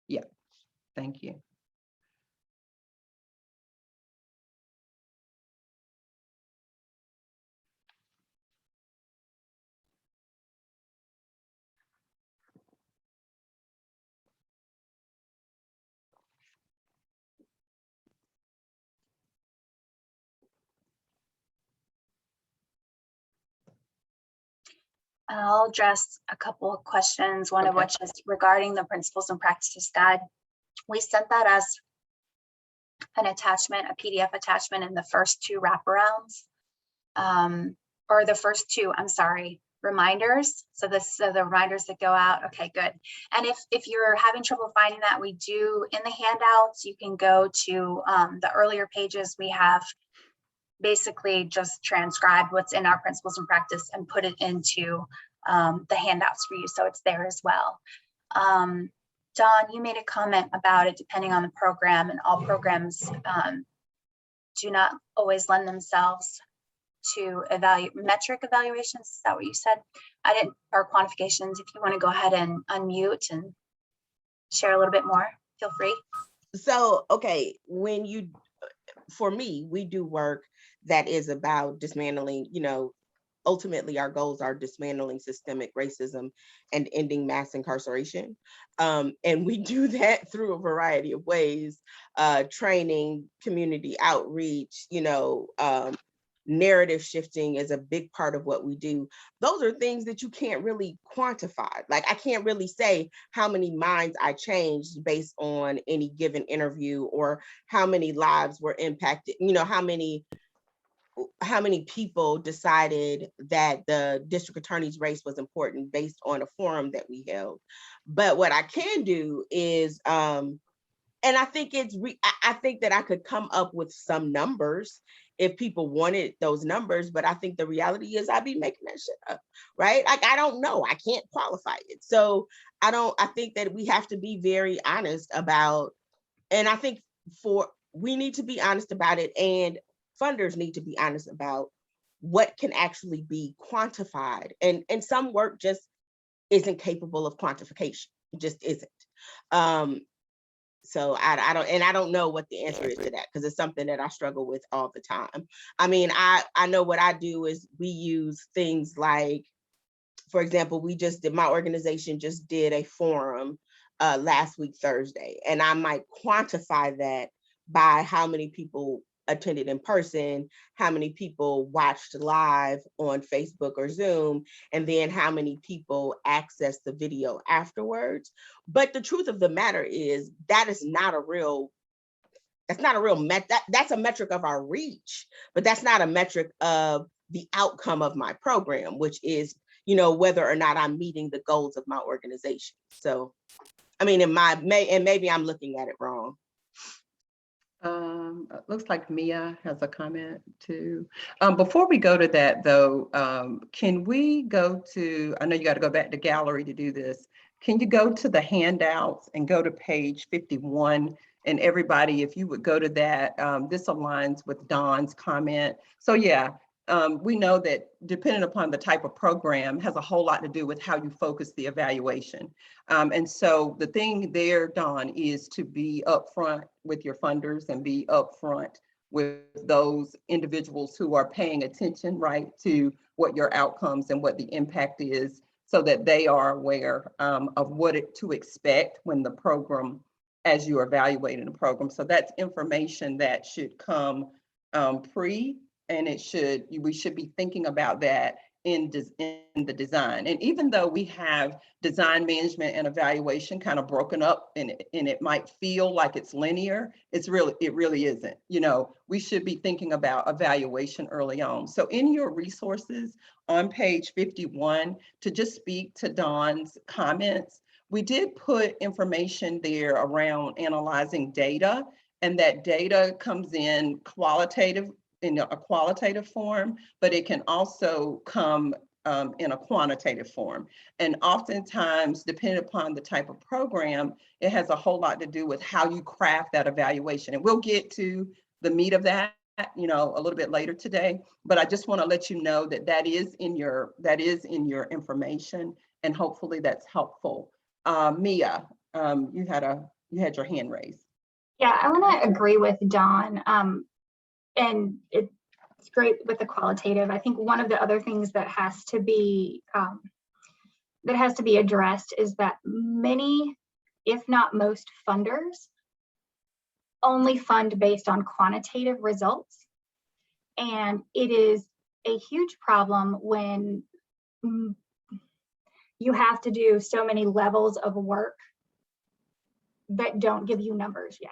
Yeah, thank you. I'll address a couple of questions, one of Okay. which is regarding the principles and practices guide. We sent that as an attachment, a PDF attachment in the first two wraparounds, or the first two, I'm sorry, reminders. So the reminders that go out. Okay, good. And if you're having trouble finding that, we do in the handouts, you can go to the earlier pages. We have basically just transcribed what's in our principles and practice and put it into the handouts for you. So it's there as well. Dawn, you made a comment about it depending on the program, and all programs do not always lend themselves to metric evaluations. Is that what you said? Or quantifications. If you want to go ahead and unmute and share a little bit more, feel free. So, okay, for me, we do work that is about dismantling, ultimately our goals are dismantling systemic racism and ending mass incarceration. And we do that through a variety of ways, training, community outreach, narrative shifting is a big part of what we do. Those are things that you can't really quantify. Like I can't really say how many minds I changed based on any given interview or how many lives were impacted, how many people decided that the district attorney's race was important based on a forum that we held. But what I can do is, and I think I think that I could come up with some numbers if people wanted those numbers, but I think the reality is I'd be making that shit up, right? Like, I don't know, I can't qualify it. So I think that we have to be very honest about, and I think we need to be honest about it, and funders need to be honest about what can actually be quantified. And some work just isn't capable of quantification, it just isn't. So I don't know what the answer is to that, because it's something that I struggle with all the time. I mean, I know what I do is we use things like, for example, my organization just did a forum last week, Thursday, and I might quantify that by how many people attended in person, how many people watched live on Facebook or Zoom, and then how many people accessed the video afterwards. But the truth of the matter is that's not a real metric. That's a metric of our reach, but that's not a metric of the outcome of my program, which is, whether or not I'm meeting the goals of my organization. So, I mean, and maybe I'm looking at it wrong. Looks like Mia has a comment too. Before we go to that though, can we go to, I know you got to go back to gallery to do this. Can you go to the handouts and go to page 51? And everybody, if you would go to that, this aligns with Dawn's comment. So yeah, we know that depending upon the type of program has a whole lot to do with how you focus the evaluation. And so the thing there, Dawn, is to be upfront with your funders and be upfront with those individuals who are paying attention, right, to what your outcomes and what the impact is, so that they are aware of what to expect when the program, as you are evaluating the program. So that's information that should come pre, and we should be thinking about that in the design. And even though we have design management and evaluation kind of broken up, and it might feel like it's linear, it really isn't. We should be thinking about evaluation early on. So in your resources on page 51, to just speak to Dawn's comments, we did put information there around analyzing data, and that data comes in a qualitative form, but it can also come in a quantitative form. And oftentimes, depending upon the type of program, it has a whole lot to do with how you craft that evaluation. And we'll get to the meat of that, a little bit later today. But I just want to let you know that is in your information, and hopefully that's helpful. Mia, you had your hand raised. Yeah, I want to agree with Dawn. And it's great with the qualitative. I think one of the other things that has to be addressed is that many, if not most, funders only fund based on quantitative results. And it is a huge problem when you have to do so many levels of work that don't give you numbers yet.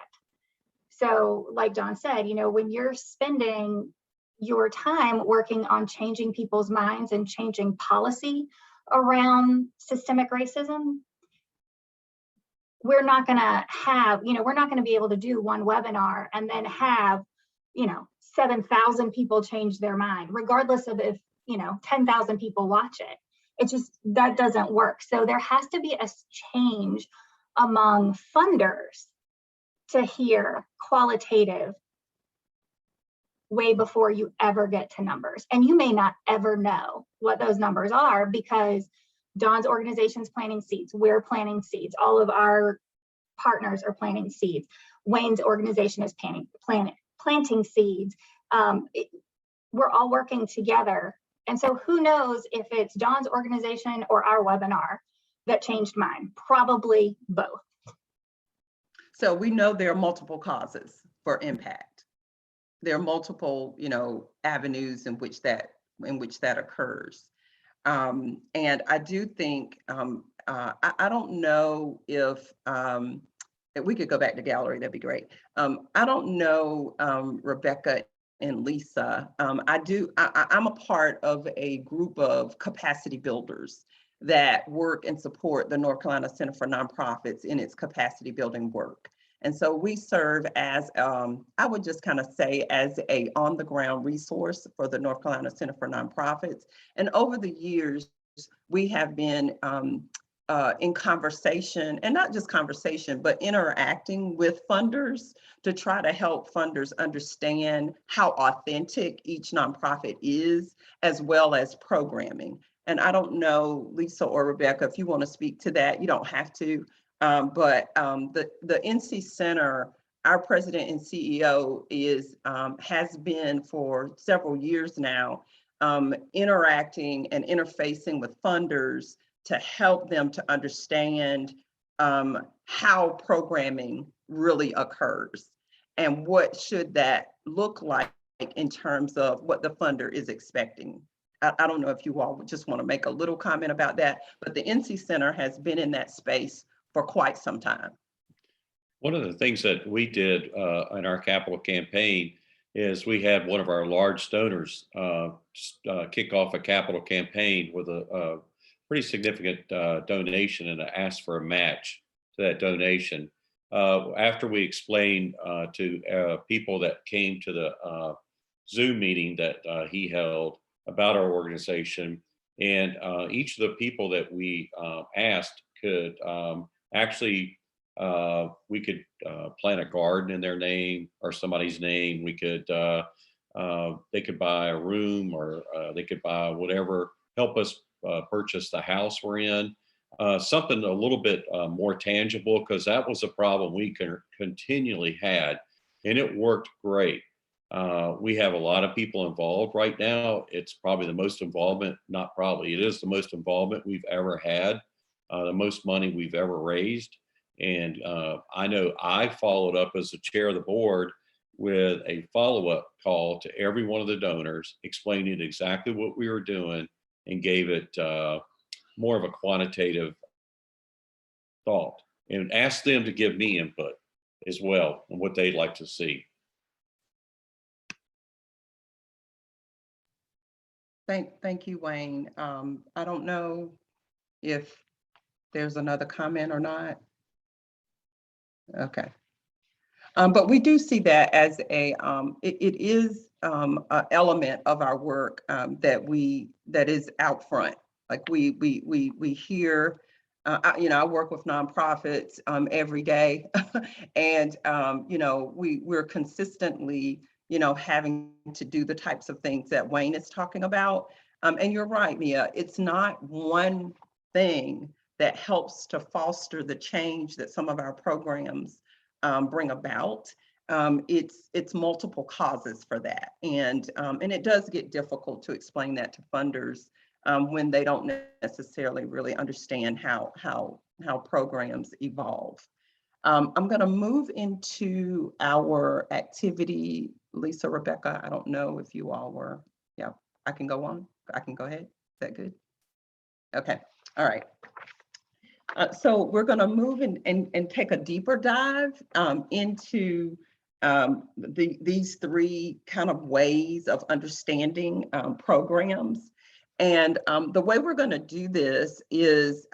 So like Don said, you know, when you're spending your time working on changing people's minds and changing policy around systemic racism, we're not going to have, you know, we're not going to be able to do one webinar and then have, you know, 7,000 people change their mind, regardless of if, you know, 10,000 people watch it. It just, that doesn't work. So there has to be a change among funders to hear qualitative way before you ever get to numbers. And you may not ever know what those numbers are because Dawn's organization's planting seeds, we're planting seeds, all of our partners are planting seeds. Wayne's organization is planting seeds. We're all working together. And so who knows if it's Dawn's organization or our webinar that changed mine? Probably both. So we know there are multiple causes for impact. There are multiple, you know, avenues in which that occurs. And I do think, I don't know if we could go back to gallery, that'd be great. I don't know, Rebecca and Lisa, I'm a part of a group of capacity builders that work and support the North Carolina Center for Nonprofits in its capacity building work. And so we serve as, I would just kind of say, as a on-the-ground resource for the North Carolina Center for Nonprofits. And over the years, we have been in conversation, and not just conversation, but interacting with funders to try to help funders understand how authentic each nonprofit is, as well as programming. And I don't know, Lisa or Rebecca, if you want to speak to that, you don't have to. But the NC Center, our president and CEO has been for several years now, interacting and interfacing with funders to help them to understand how programming really occurs and what should that look like in terms of what the funder is expecting. I don't know if you all would just want to make a little comment about that, but the NC Center has been in that space for quite some time. One of the things that we did in our capital campaign is we had one of our large donors kick off a capital campaign with a pretty significant donation and asked for a match to that donation. After we explained to people that came to the Zoom meeting that he held about our organization, and each of the people that we asked could actually, we could plant a garden in their name or somebody's name. We could, they could buy a room, or they could buy whatever, help us purchase the house we're in. Something a little bit more tangible, because that was a problem we continually had, and it worked great. We have a lot of people involved right now. It's probably the most involvement, not probably, it is the most involvement we've ever had, the most money we've ever raised. And I know I followed up as the chair of the board with a follow-up call to every one of the donors, explaining exactly what we were doing, and gave it more of a quantitative thought, and asked them to give me input as well on what they'd like to see. Thank you, Wayne. I don't know if there's another comment or not. Okay. But we do see that as a, it is an element of our work that is out front. Like we hear, you know, I work with nonprofits every day, and you know, we're consistently, you know, having to do the types of things that Wayne is talking about. And you're right, Mia, it's not one thing that helps to foster the change that some of our programs bring about. It's multiple causes for that. And it does get difficult to explain that to funders when they don't necessarily really understand how programs evolve. I'm going to move into our activity. Lisa, Rebecca, I don't know if you all were, yeah, I can go on. I can go ahead. Is that good? Okay. All right. So we're going to move and take a deeper dive into these three kind of ways of understanding programs. And the way we're going to do this is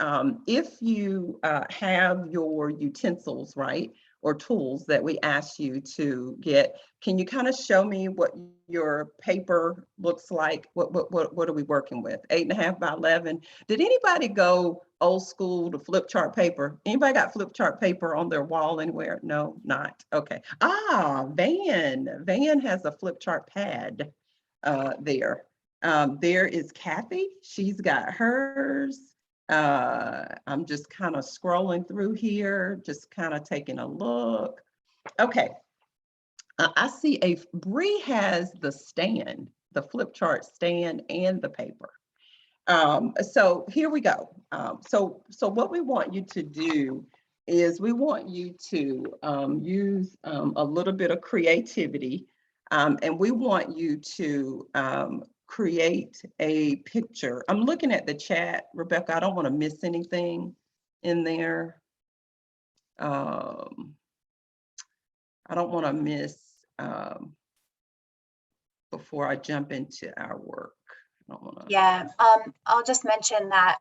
if you have your utensils, right, or tools that we asked you to get, can you kind of show me what your paper looks like? What are we working with? 8.5 by 11. Did anybody go old school to flip chart paper? Anybody got flip chart paper on their wall anywhere? No, not. Okay. Van has a flip chart pad there. There is Kathy. She's got hers. I'm just kind of scrolling through here, just kind of taking a look. Okay. I see Bree has the stand, the flip chart stand and the paper. So here we go. So what we want you to do is we want you to use a little bit of creativity, and we want you to create a picture. I'm looking at the chat, Rebecca. I don't want to miss anything in there. I don't want to miss before I jump into our work. I don't wanna... Yeah, I'll just mention that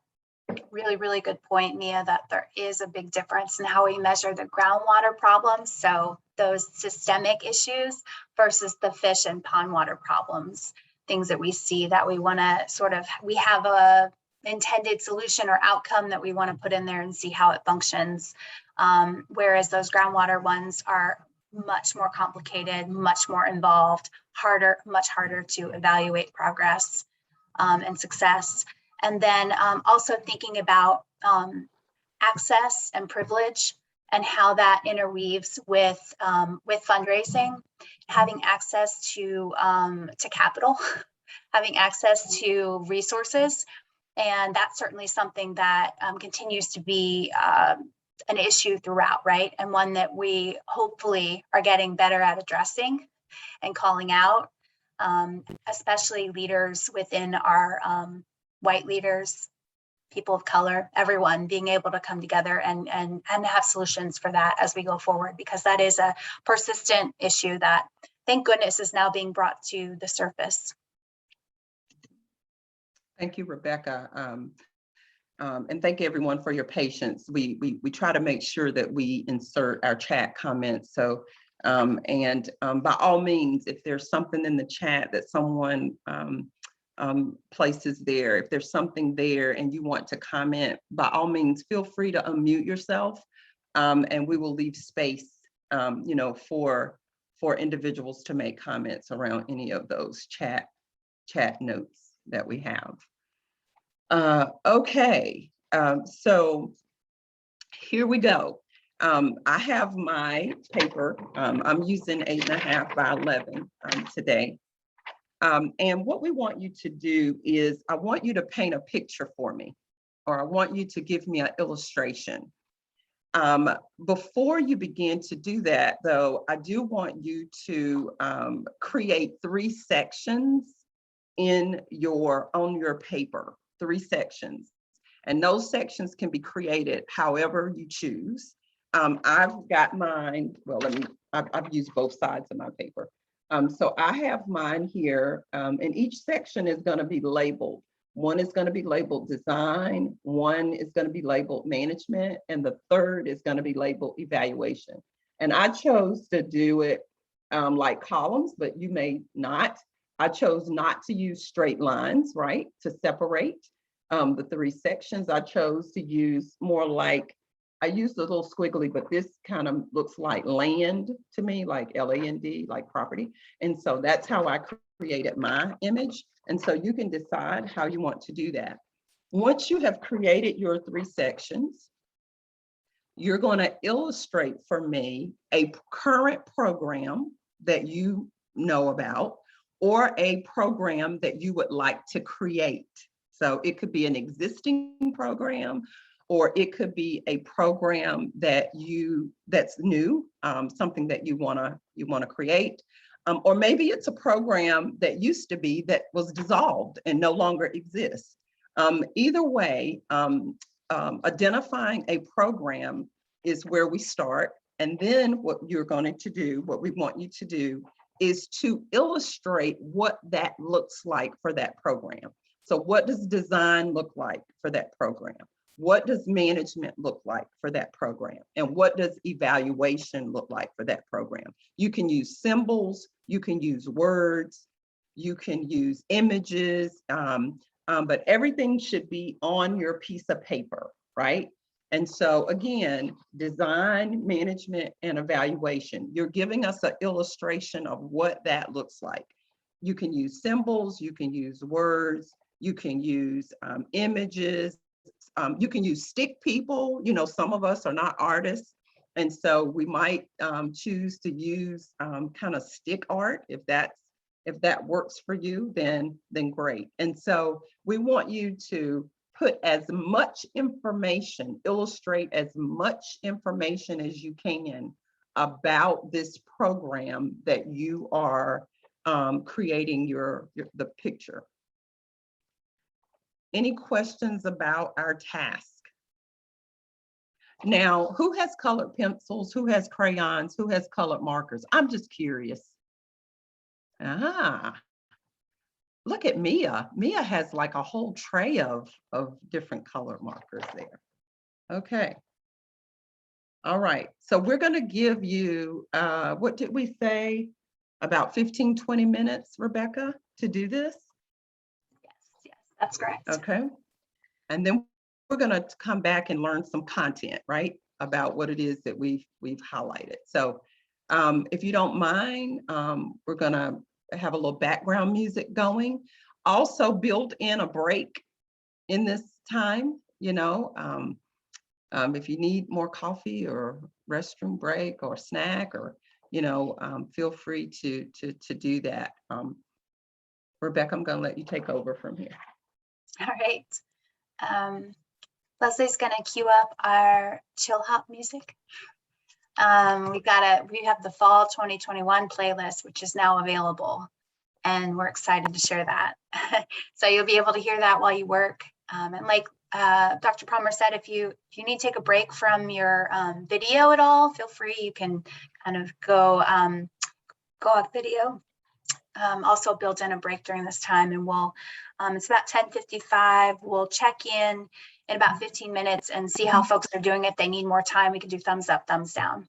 really good point, Mia, that there is a big difference in how we measure the groundwater problems. So those systemic issues versus the fish and pond water problems, things that we see that we want to sort of, we have a intended solution or outcome that we want to put in there and see how it functions. Whereas those groundwater ones are much more complicated, much more involved, much harder to evaluate progress and success. And then also thinking about access and privilege and how that interweaves with fundraising, having access to capital, having access to resources. And that's certainly something that continues to be an issue throughout, right? And one that we hopefully are getting better at addressing and calling out, especially leaders within our white leaders, people of color, everyone being able to come together and have solutions for that as we go forward, because that is a persistent issue that, thank goodness, is now being brought to the surface. Thank you, Rebecca. And thank everyone for your patience. We try to make sure that we insert our chat comments. So, by all means, if there's something in the chat that someone places there, if there's something there and you want to comment, by all means, feel free to unmute yourself, and we will leave space, for individuals to make comments around any of those chat notes that we have. Okay, so here we go. I have my paper. I'm using 8.5 by 11 today. And what we want you to do is I want you to paint a picture for me, or I want you to give me an illustration. Before you begin to do that, though, I do want you to create 3 sections on your paper, 3 sections. And those sections can be created however you choose. I've got mine, well, I've used both sides of my paper. So I have mine here, and each section is going to be labeled. One is going to be labeled design, one is going to be labeled management, and the third is going to be labeled evaluation. And I chose to do it like columns, but you may not. I chose not to use straight lines, right, to separate the 3 sections. I chose to use more like, I used a little squiggly, but this kind of looks like land to me, like L-A-N-D, like property. And so that's how I created my image. And so you can decide how you want to do that. Once you have created your 3 sections, you're going to illustrate for me a current program that you know about, or a program that you would like to create. So it could be an existing program, or it could be a program that's new, something that you wanna create. Or maybe it's a program that used to be that was dissolved and no longer exists. Either way, identifying a program is where we start. And then what you're going to do, what we want you to do, is to illustrate what that looks like for that program. So what does design look like for that program? What does management look like for that program? And what does evaluation look like for that program? You can use symbols, you can use words, you can use images, but everything should be on your piece of paper, right? And so again, design, management, and evaluation. You're giving us an illustration of what that looks like. You can use symbols, you can use words, you can use images, you can use stick people. You know, some of us are not artists, and so we might choose to use kind of stick art. If that works for you, then great. And so we want you to put as much information, illustrate as much information as you can about this program that you are creating the picture. Any questions about our task? Now, who has colored pencils? Who has crayons? Who has colored markers? I'm just curious. Look at Mia. Mia has like a whole tray of different colored markers there. Okay. All right. So we're going to give you, what did we say? About 15, 20 minutes, Rebecca, to do this? Yes, that's correct. Okay. And then we're going to come back and learn some content, right? About what it is that we've highlighted. So if you don't mind, we're going to have a little background music going. Also build in a break in this time, you know, if you need more coffee or restroom break or snack, or, you know, feel free to do that. Rebecca, I'm going to let you take over from here. All right. Leslie's going to cue up our chill hop music. We have the fall 2021 playlist, which is now available, and we're excited to share that. So you'll be able to hear that while you work. And like Dr. Palmer said, if you need to take a break from your video at all, feel free. You can kind of go off video. Also build in a break during this time, and we'll it's about 10:55. We'll check in about 15 minutes and see how folks are doing. If they need more time, we can do thumbs up, thumbs down.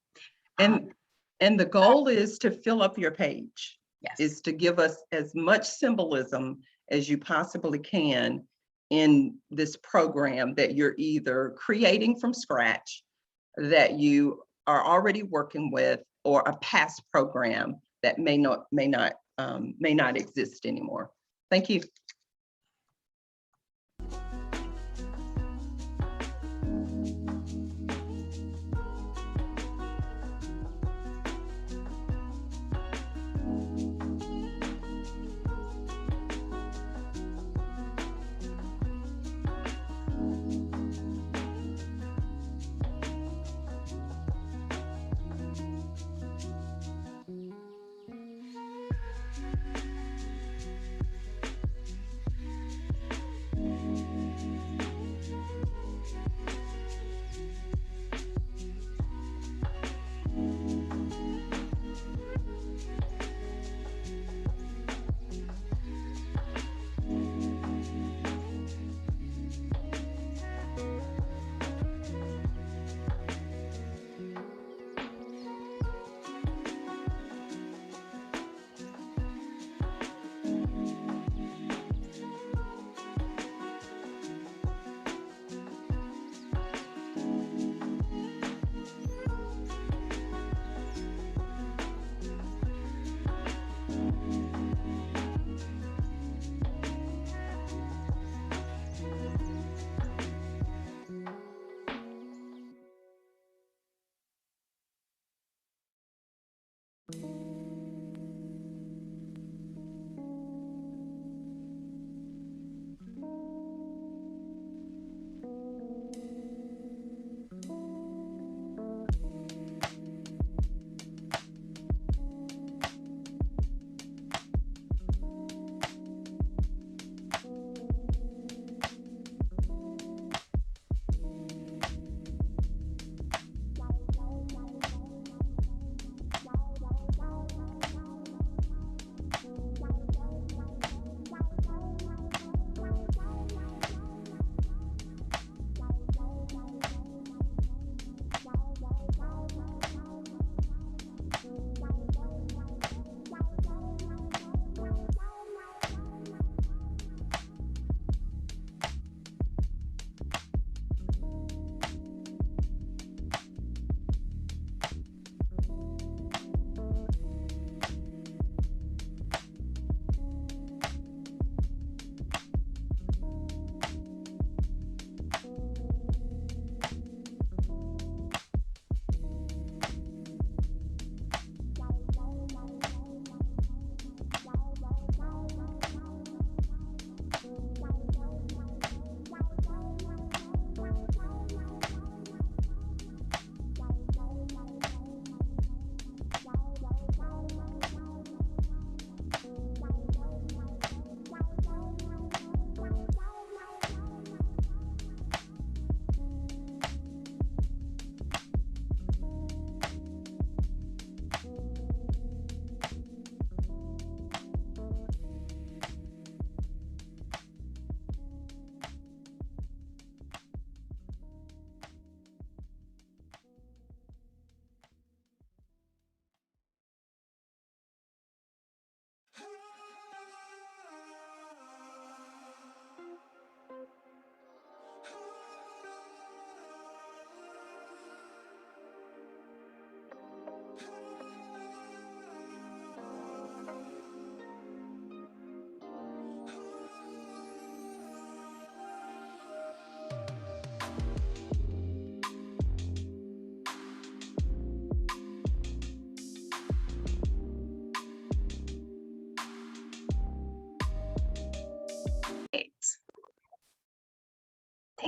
And the goal is to fill up your page. Yes. Is to give us as much symbolism as you possibly can in this program that you're either creating from scratch, that you are already working with, or a past program that may not exist anymore. Thank you.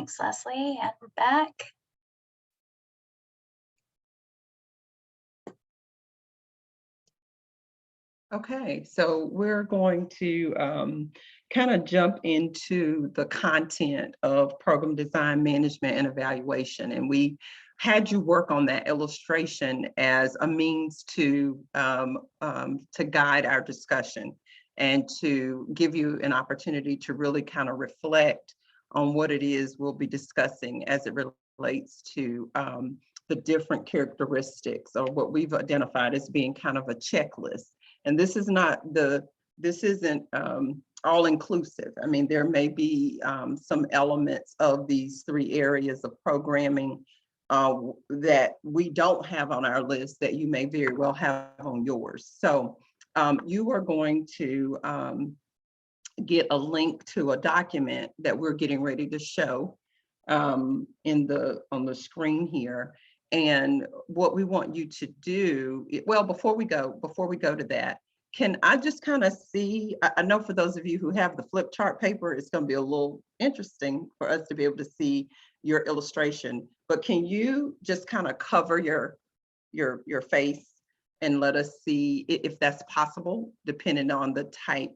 Thanks, Leslie, and we're back. Okay, so we're going to kind of jump into the content of program design, management, and evaluation. And we had you work on that illustration as a means to guide our discussion and to give you an opportunity to really kind of reflect on what it is we'll be discussing as it relates to the different characteristics, or what we've identified as being kind of a checklist. And this is not this isn't all inclusive. I mean, there may be some elements of these 3 areas of programming that we don't have on our list that you may very well have on yours. So you are going to get a link to a document that we're getting ready to show on the screen here. And what we want you to do, well, before we go to that, can I just kind of see, I know for those of you who have the flip chart paper, it's going to be a little interesting for us to be able to see your illustration, but can you just kind of cover your face and let us see if that's possible, depending on the type,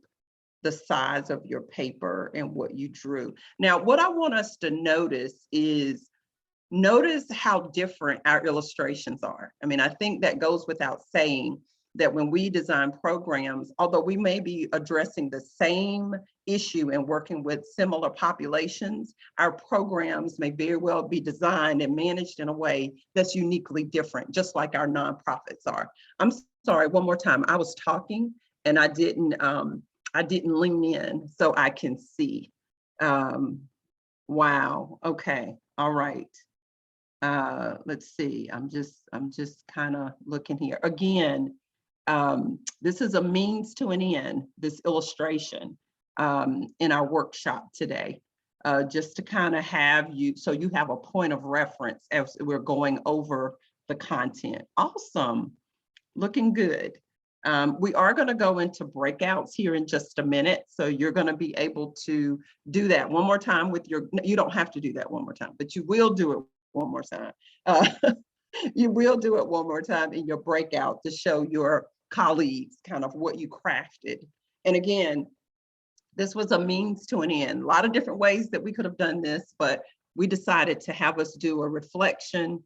the size of your paper and what you drew. Now, what I want us to notice is, notice how different our illustrations are. I mean, I think that goes without saying that when we design programs, although we may be addressing the same issue and working with similar populations, our programs may very well be designed and managed in a way that's uniquely different, just like our nonprofits are. I'm sorry, one more time. I was talking and I didn't lean in so I can see. Wow, okay, all right. Let's see, I'm just kind of looking here. Again, this is a means to an end, this illustration in our workshop today, just to kind of have you, so you have a point of reference as we're going over the content. Awesome, looking good. We are going to go into breakouts here in just a minute. So you're going to be able to do that one more time with your, you don't have to do that one more time, but you will do it one more time. You will do it one more time in your breakout to show your colleagues kind of what you crafted. And again, this was a means to an end. A lot of different ways that we could have done this, but we decided to have us do a reflection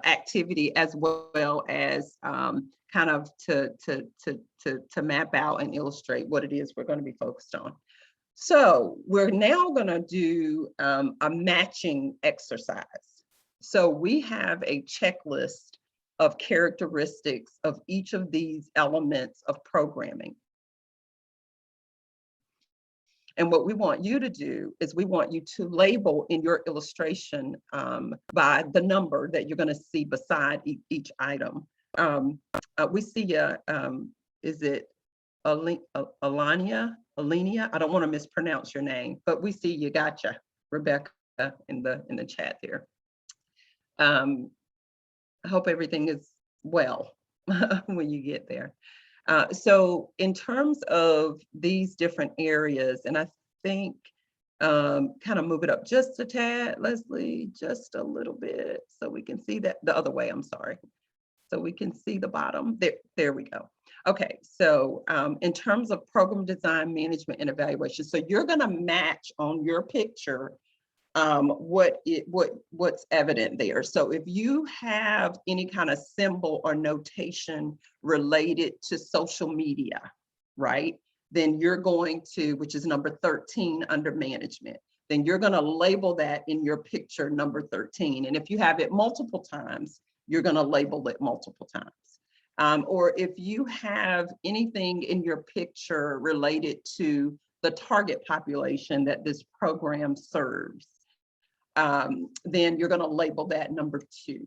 activity, as well as kind of to map out and illustrate what it is we're going to be focused on. So we're now going to do a matching exercise. So we have a checklist of characteristics of each of these elements of programming. And what we want you to do is we want you to label in your illustration by the number that you're going to see beside each item. We see, is it Alania? I don't want to mispronounce your name, but we see you. Gotcha, Rebecca, in the chat there. I hope everything is well when you get there. So in terms of these different areas, and I think kind of move it up just a tad, Leslie, just a little bit, so we can see that the other way, I'm sorry. So we can see the bottom, there we go. Okay, so in terms of program design, management, and evaluation, so you're gonna match on your picture what's evident there. So if you have any kind of symbol or notation related to social media, right, then you're going to, which is number 13 under management, then you're going to label that in your picture number 13. And if you have it multiple times, you're going to label it multiple times. Or if you have anything in your picture related to the target population that this program serves, then you're going to label that number 2.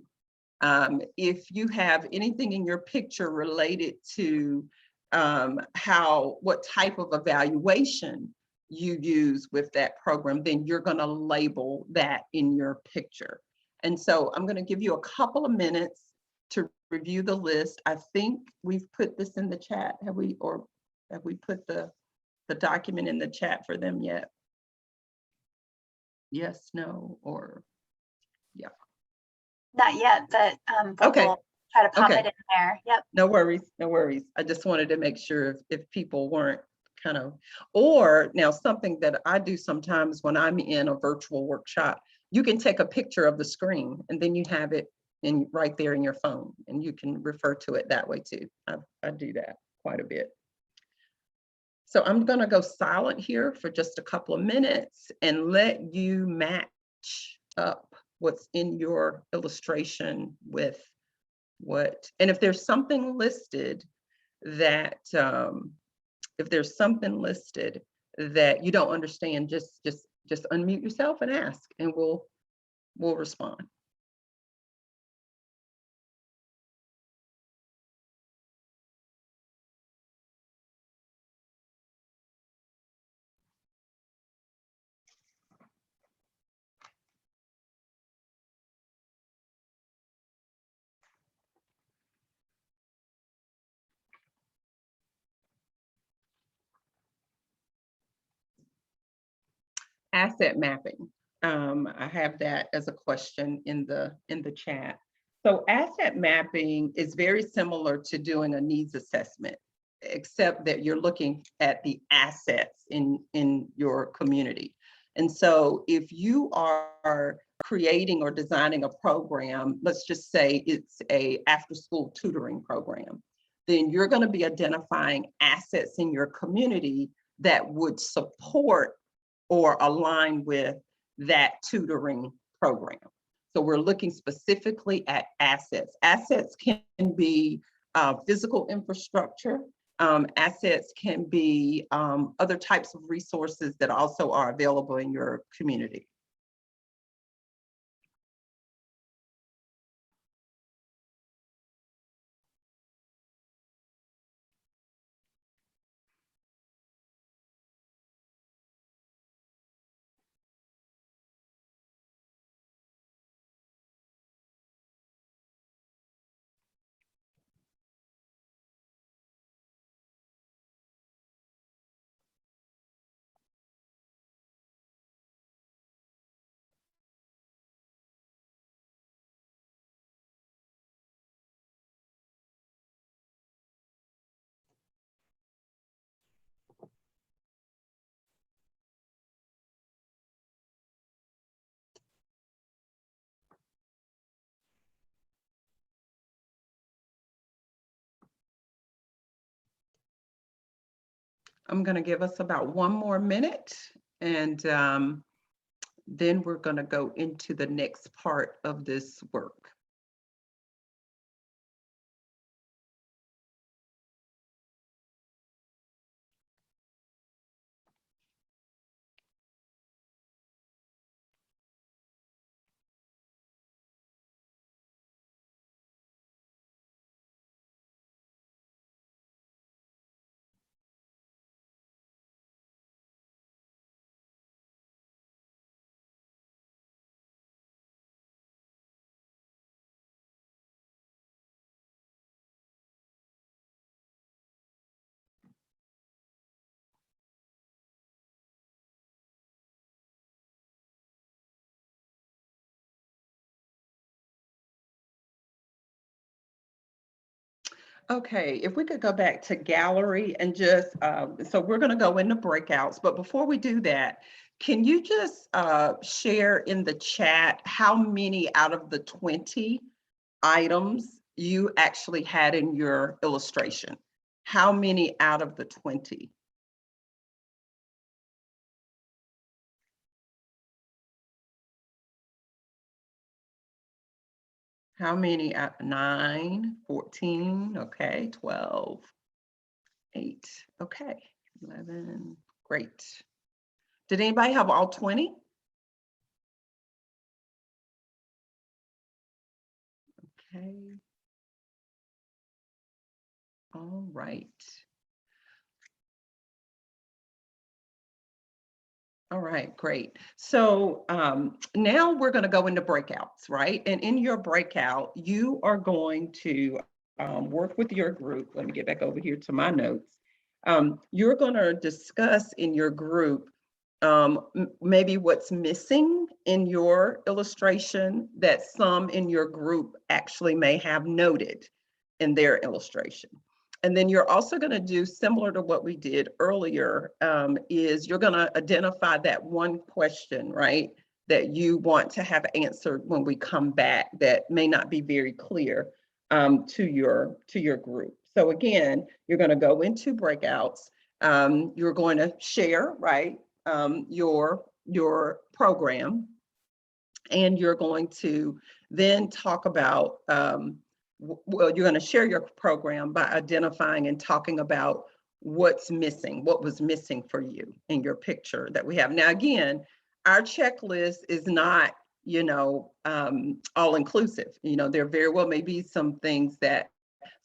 If you have anything in your picture related to what type of evaluation you use with that program, then you're going to label that in your picture. And so I'm going to give you a couple of minutes to review the list. I think we've put this in the chat. Have we put the document in the chat for them yet? yes, no, or, Not yet, but Brooke Okay. will try to pop Okay. it in there. Yep. no worries, no worries. I just wanted to make sure if people weren't kind of, or now something that I do sometimes when I'm in a virtual workshop, you can take a picture of the screen and then you have it in right there in your phone and you can refer to it that way too. I do that quite a bit. So I'm gonna go silent here for just a couple of minutes and let you match up what's in your illustration with what, and if there's something listed that, if there's something listed that you don't understand, just unmute yourself and ask, and we'll respond. Asset mapping. I have that as a question in the chat. So asset mapping is very similar to doing a needs assessment, except that you're looking at the assets in your community. And so if you are creating or designing a program, let's just say it's a after-school tutoring program, then you're going to be identifying assets in your community that would support or align with that tutoring program. So we're looking specifically at assets. Assets can be physical infrastructure. Assets can be other types of resources that also are available in your community. I'm going to give us about 1 more minute, and then we're going to go into the next part of this work. Okay, if we could go back to gallery and just, so we're going to go into breakouts, but before we do that, can you just share in the chat how many out of the 20 items you actually had in your illustration? How many out of the 20? How many at 9, 14, okay, 12, 8, okay, 11, great. Did anybody have all 20? Okay. All right. All right, great. So now we're going to go into breakouts, right? And in your breakout, you are going to work with your group. Let me get back over here to my notes. You're going to discuss in your group maybe what's missing in your illustration that some in your group actually may have noted in their illustration. And then you're also going to do similar to what we did earlier, is you're going to identify that one question, right, that you want to have answered when we come back that may not be very clear to your group. So again, you're going to go into breakouts. You're going to share, right, your program, and you're going to then talk about, well, you're going to share your program by identifying and talking about what's missing, what was missing for you in your picture that we have. Now, again, our checklist is not, you know, all inclusive. You know, there very well may be some things that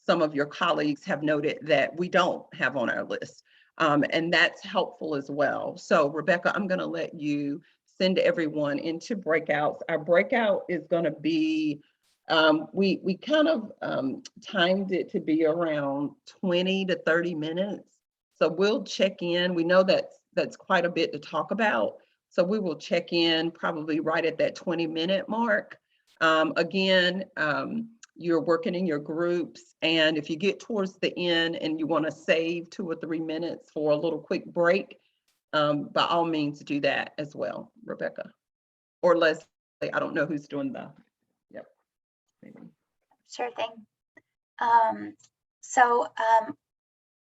some of your colleagues have noted that we don't have on our list. And that's helpful as well. So Rebecca, I'm going to let you send everyone into breakouts. Our breakout is going to be, we kind of timed it to be around 20 to 30 minutes. So we'll check in. We know that's quite a bit to talk about. So we will check in probably right at that 20-minute mark. Again, you're working in your groups, and if you get towards the end and you want to save 2 or 3 minutes for a little quick break, by all means do that as well, Rebecca. Or Leslie, I don't know who's doing the, yep. Maybe. Sure thing.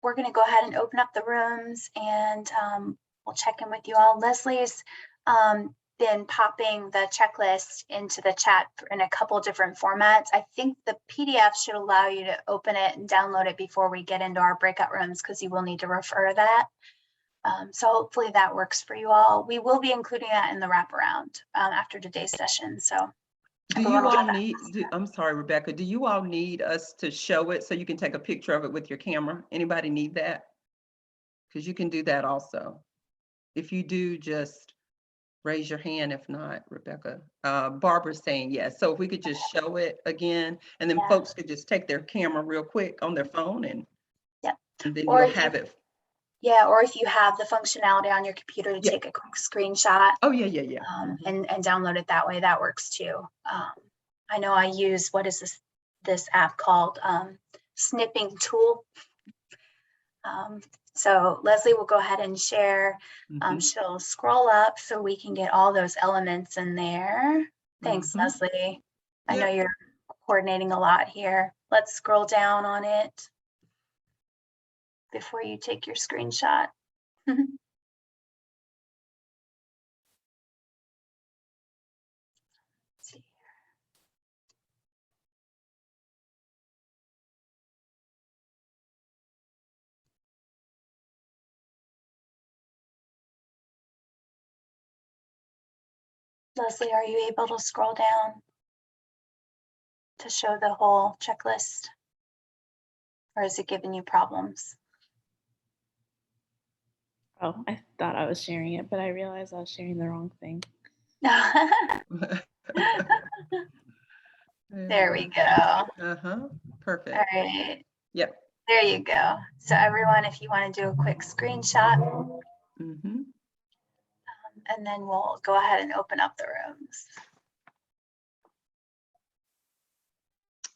We're going to go ahead and open up the rooms, and we'll check in with you all. Leslie's been popping the checklist into the chat in a couple different formats. I think the PDF should allow you to open it and download it before we get into our breakout rooms, because you will need to refer to that. So hopefully that works for you all. We will be including that in the wraparound after today's session. So do you all need, I'm sorry, Rebecca, do you all need us to show it so you can take a picture of it with your camera? Anybody need that? Because you can do that also. If you do, just raise your hand. If not, Rebecca. Barbara's saying yes. So if we could just show it again, and then folks could just take their camera real quick on their phone, and, and then you'll have it. Yeah, or if you have the functionality on your computer to take a quick screenshot. Oh, yeah. And download it that way, that works too. I know I use, what is this app called? Snipping Tool. So Leslie will go ahead and share. She'll scroll up so we can get all those elements in there. Thanks, Leslie. I know you're coordinating a lot here. Let's scroll down on it before you take your screenshot. Leslie, are you able to scroll down to show the whole checklist? Or is it giving you problems? Oh, I thought I was sharing it, but I realized I was sharing the wrong thing. There we go. Perfect. All right. Yep. There you go. So everyone, if you want to do a quick screenshot, and then we'll go ahead and open up the rooms.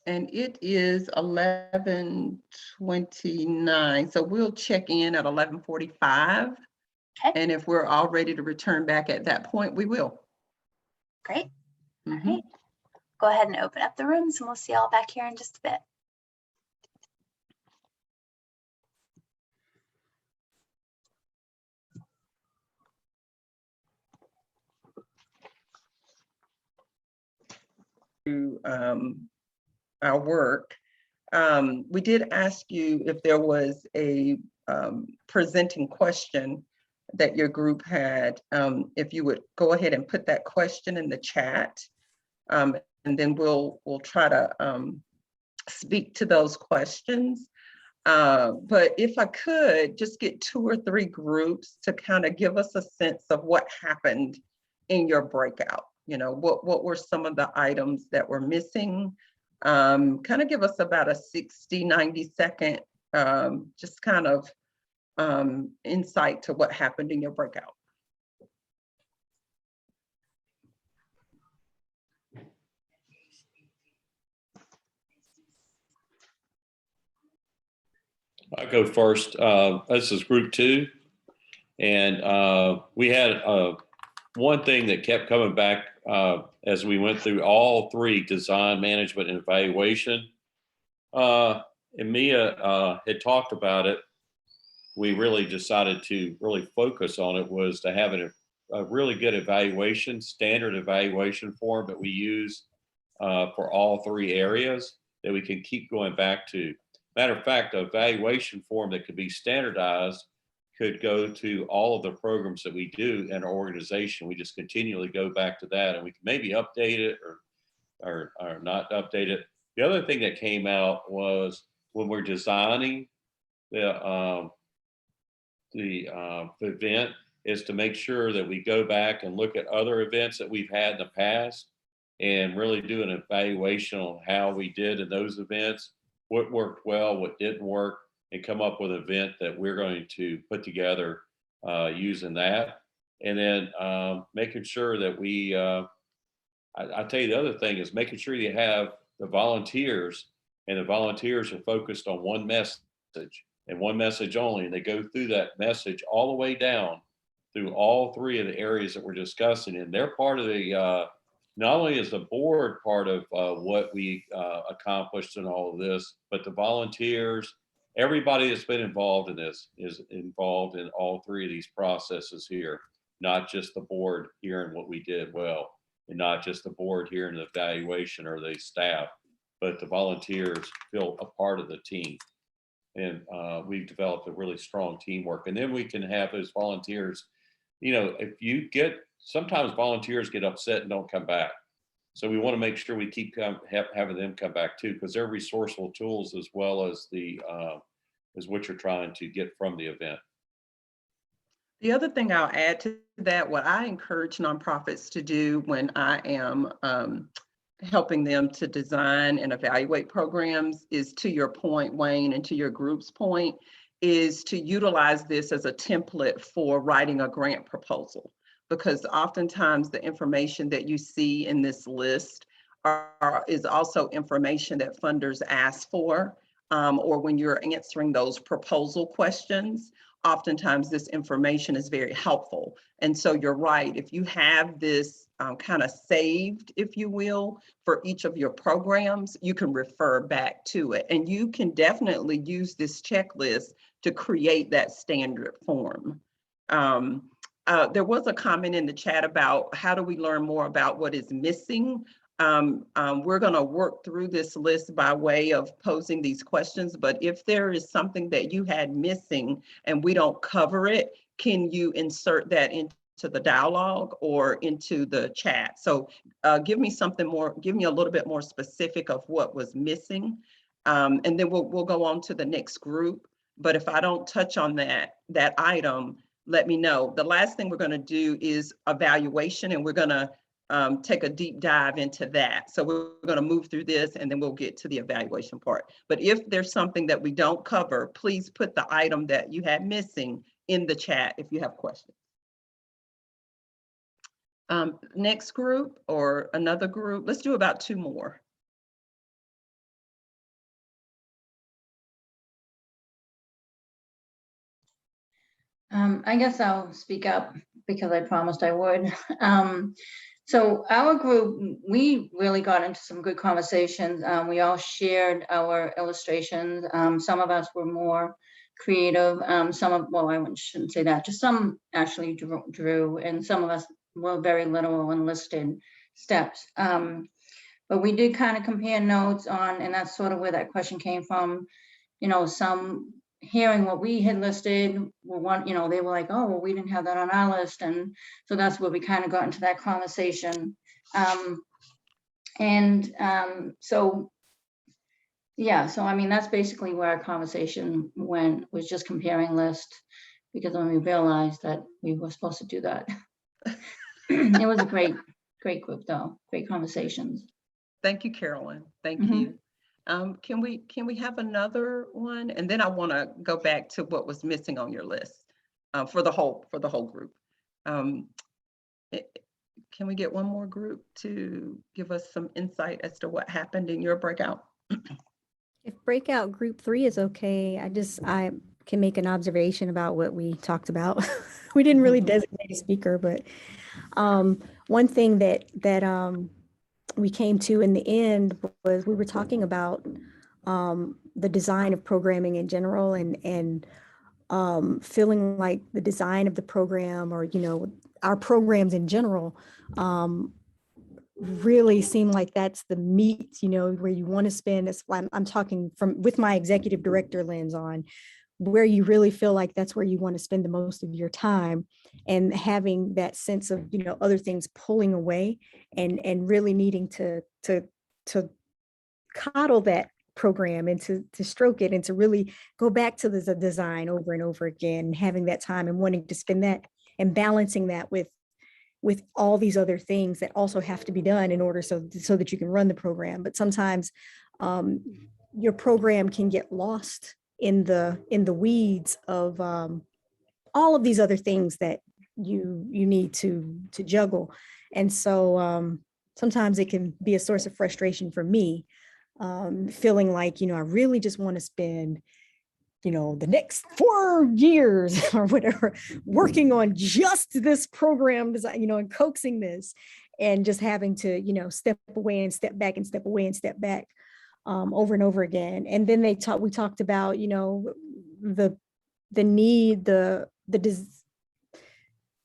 And it is 11:29, so we'll check in at 11:45. Okay. And if we're all ready to return back at that point, we will. Great. All right. Go ahead and open up the rooms, and we'll see y'all back here in just a bit. Our work. We did ask you if there was a presenting question that your group had, if you would go ahead and put that question in the chat, and then we'll try to speak to those questions. But if I could just get 2 or 3 groups to kind of give us a sense of what happened in your breakout. You know, what were some of the items that were missing? Kind of give us about a 60, 90 second, just kind of insight to what happened in your breakout. I'll go first. This is group 2. And we had one thing that kept coming back as we went through all 3, design, management, and evaluation. And Mia had talked about it. We really decided to really focus on it, was to have a really good evaluation, standard evaluation form that we use for all 3 areas that we can keep going back to. Matter of fact, an evaluation form that could be standardized could go to all of the programs that we do in our organization. We just continually go back to that, and we can maybe update it or not update it. The other thing that came out was when we're designing the event, is to make sure that we go back and look at other events that we've had in the past and really do an evaluation on how we did in those events, what worked well, what didn't work, and come up with an event that we're going to put together using that. And then making sure that we, I tell you, the other thing is making sure you have the volunteers, and the volunteers are focused on one message and one message only. And they go through that message all the way down through all 3 of the areas that we're discussing. And they're part of the, not only is the board part of what we accomplished in all of this, but the volunteers, everybody that's been involved in this is involved in all 3 of these processes here, not just the board hearing what we did well, and not just the board hearing the evaluation or the staff, but the volunteers feel a part of the team. And we've developed a really strong teamwork. And then we can have those volunteers, if you get, sometimes volunteers get upset and don't come back. So we want to make sure we keep having them come back too, because they're resourceful tools as well as as what you're trying to get from the event. The other thing I'll add to that, what I encourage nonprofits to do when I am helping them to design and evaluate programs is, to your point, Wayne, and to your group's point, is to utilize this as a template for writing a grant proposal. Because oftentimes the information that you see in this list is also information that funders ask for, or when you're answering those proposal questions, oftentimes this information is very helpful. And so you're right, if you have this kind of saved, if you will, for each of your programs, you can refer back to it. And you can definitely use this checklist to create that standard form. There was a comment in the chat about how do we learn more about what is missing. We're going to work through this list by way of posing these questions, but if there is something that you had missing and we don't cover it, can you insert that into the dialogue or into the chat? So give me something more, give me a little bit more specific of what was missing. And then we'll go on to the next group. But if I don't touch on that item, let me know. The last thing we're going to do is evaluation, and we're going to take a deep dive into that. So we're going to move through this and then we'll get to the evaluation part. But if there's something that we don't cover, please put the item that you had missing in the chat if you have questions. Next group or another group, let's do about 2 more. I guess I'll speak up because I promised I would. So our group, we really got into some good conversations. We all shared our illustrations. Some of us were more creative. Well, I shouldn't say that, just some actually drew, and some of us were very literal and listed steps. But we did kind of compare notes on, and that's sort of where that question came from. Some hearing what we had listed, they were like, oh, well, we didn't have that on our list. And so that's where we kind of got into that conversation. So I mean, that's basically where our conversation went, was just comparing lists, because when we realized that we were supposed to do that. It was a great group though, great conversations. Thank you, Carolyn. Thank you. Can we have another one? And then I want to go back to what was missing on your list for the whole group. Can we get one more group to give us some insight as to what happened in your breakout? If breakout group 3 is okay, I can make an observation about what we talked about. We didn't really designate a speaker, but one thing that we came to in the end was we were talking about the design of programming in general and feeling like the design of the program or, our programs in general really seem like that's the meat, where you want to spend. I'm talking with my executive director lens on where you really feel like that's where you want to spend the most of your time, and having that sense of, other things pulling away and really needing to coddle that program and to stroke it and to really go back to the design over and over again, having that time and wanting to spend that and balancing that with all these other things that also have to be done in order so that you can run the program. But sometimes your program can get lost in the weeds of all of these other things that you need to juggle. And so sometimes it can be a source of frustration for me, feeling like, I really just want to spend the next 4 years or whatever, working on just this program design, and coaxing this, and just having to, step away and step back and step away and step back over and over again. And then we talked about, the need, the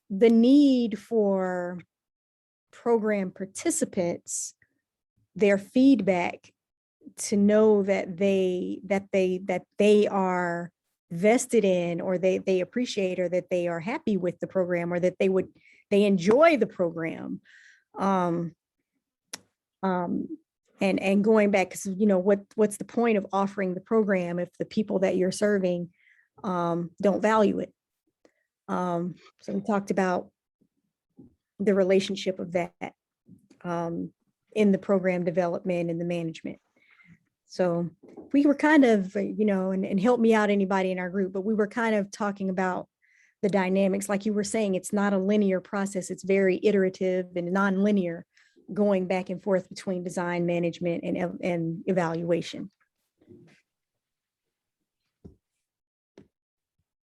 need for program participants, their feedback, to know that they are vested in, or they appreciate, or that they are happy with the program, or that they enjoy the program. And going back, because what's the point of offering the program if the people that you're serving don't value it? So we talked about the relationship of that in the program development and the management. So we were kind of, and help me out, anybody in our group, but we were kind of talking about the dynamics. Like you were saying, it's not a linear process. It's very iterative and non-linear, going back and forth between design, management, and evaluation.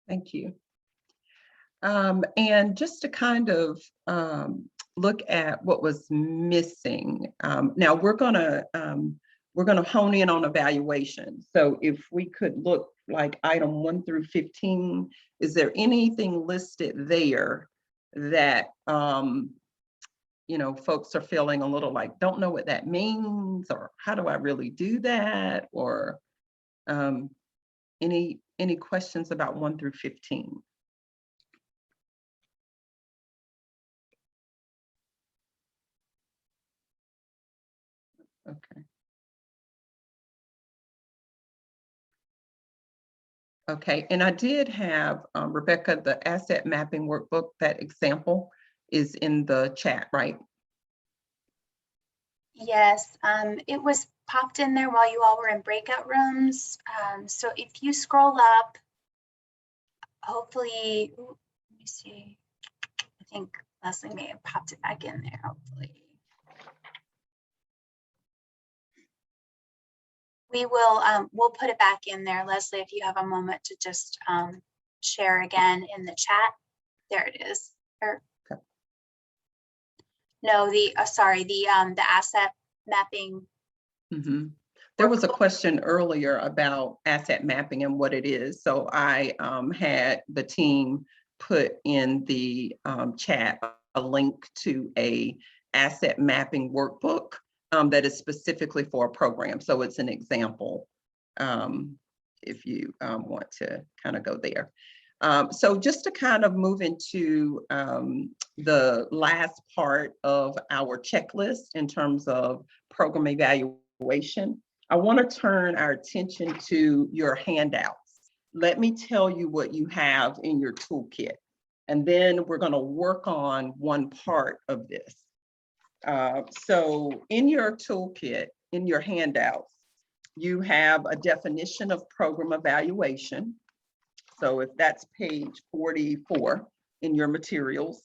Thank you. And just to kind of look at what was missing. Now we're gonna hone in on evaluation. So if we could look like item 1 through 15, is there anything listed there that folks are feeling a little like, don't know what that means, or how do I really do that? Or any questions about 1 through 15? Okay. Okay, and I did have, Rebecca, the asset mapping workbook, that example is in the chat, right? Yes, it was popped in there while you all were in breakout rooms. So if you scroll up, hopefully, let me see. I think Leslie may have popped it back in there, hopefully. We will, we'll put it back in there. Leslie, if you have a moment to just share again in the chat. There it is. Okay. No, sorry, the asset mapping. Mm-hmm. There was a question earlier about asset mapping and what it is. So I had the team put in the chat a link to a asset mapping workbook that is specifically for a program. So it's an example if you want to kind of go there. So just to kind of move into the last part of our checklist in terms of program evaluation, I want to turn our attention to your handouts. Let me tell you what you have in your toolkit, and then we're going to work on one part of this. So in your toolkit, in your handouts, you have a definition of program evaluation. So if that's page 44 in your materials,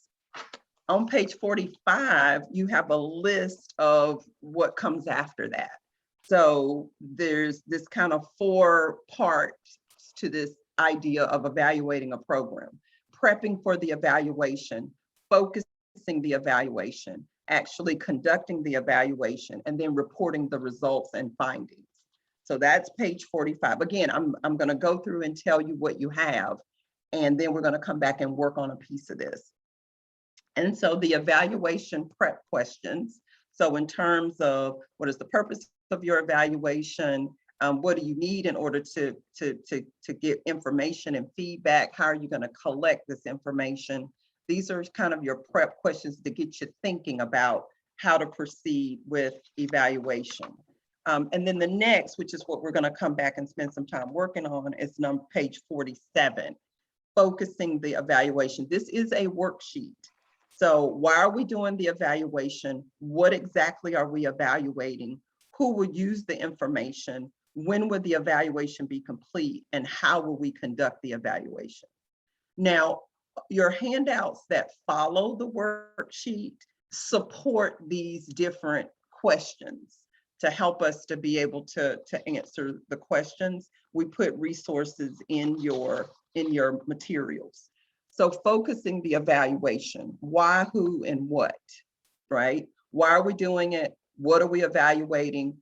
on page 45, you have a list of what comes after that. So there's this kind of 4 parts to this idea of evaluating a program: prepping for the evaluation, focusing the evaluation, actually conducting the evaluation, and then reporting the results and findings. So that's page 45. Again, I'm going to go through and tell you what you have, and then we're going to come back and work on a piece of this. And so the evaluation prep questions. So in terms of what is the purpose of your evaluation? What do you need in order to get information and feedback? How are you going to collect this information? These are kind of your prep questions to get you thinking about how to proceed with evaluation. And then the next, which is what we're going to come back and spend some time working on, is page 47, focusing the evaluation. This is a worksheet. So why are we doing the evaluation? What exactly are we evaluating? Who will use the information? When will the evaluation be complete? And how will we conduct the evaluation? Now, your handouts that follow the worksheet support these different questions to help us to be able to answer the questions. We put resources in your materials. So focusing the evaluation: why, who, and what, right? Why are we doing it? What are we evaluating?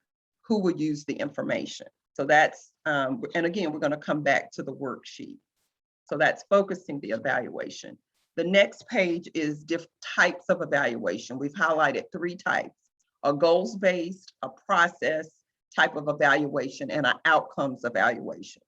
Who will use the information? So that's, and again, we're going to come back to the worksheet. So that's focusing the evaluation. The next page is different types of evaluation. We've highlighted 3 types: a goals-based, a process type of evaluation, and an outcomes evaluation.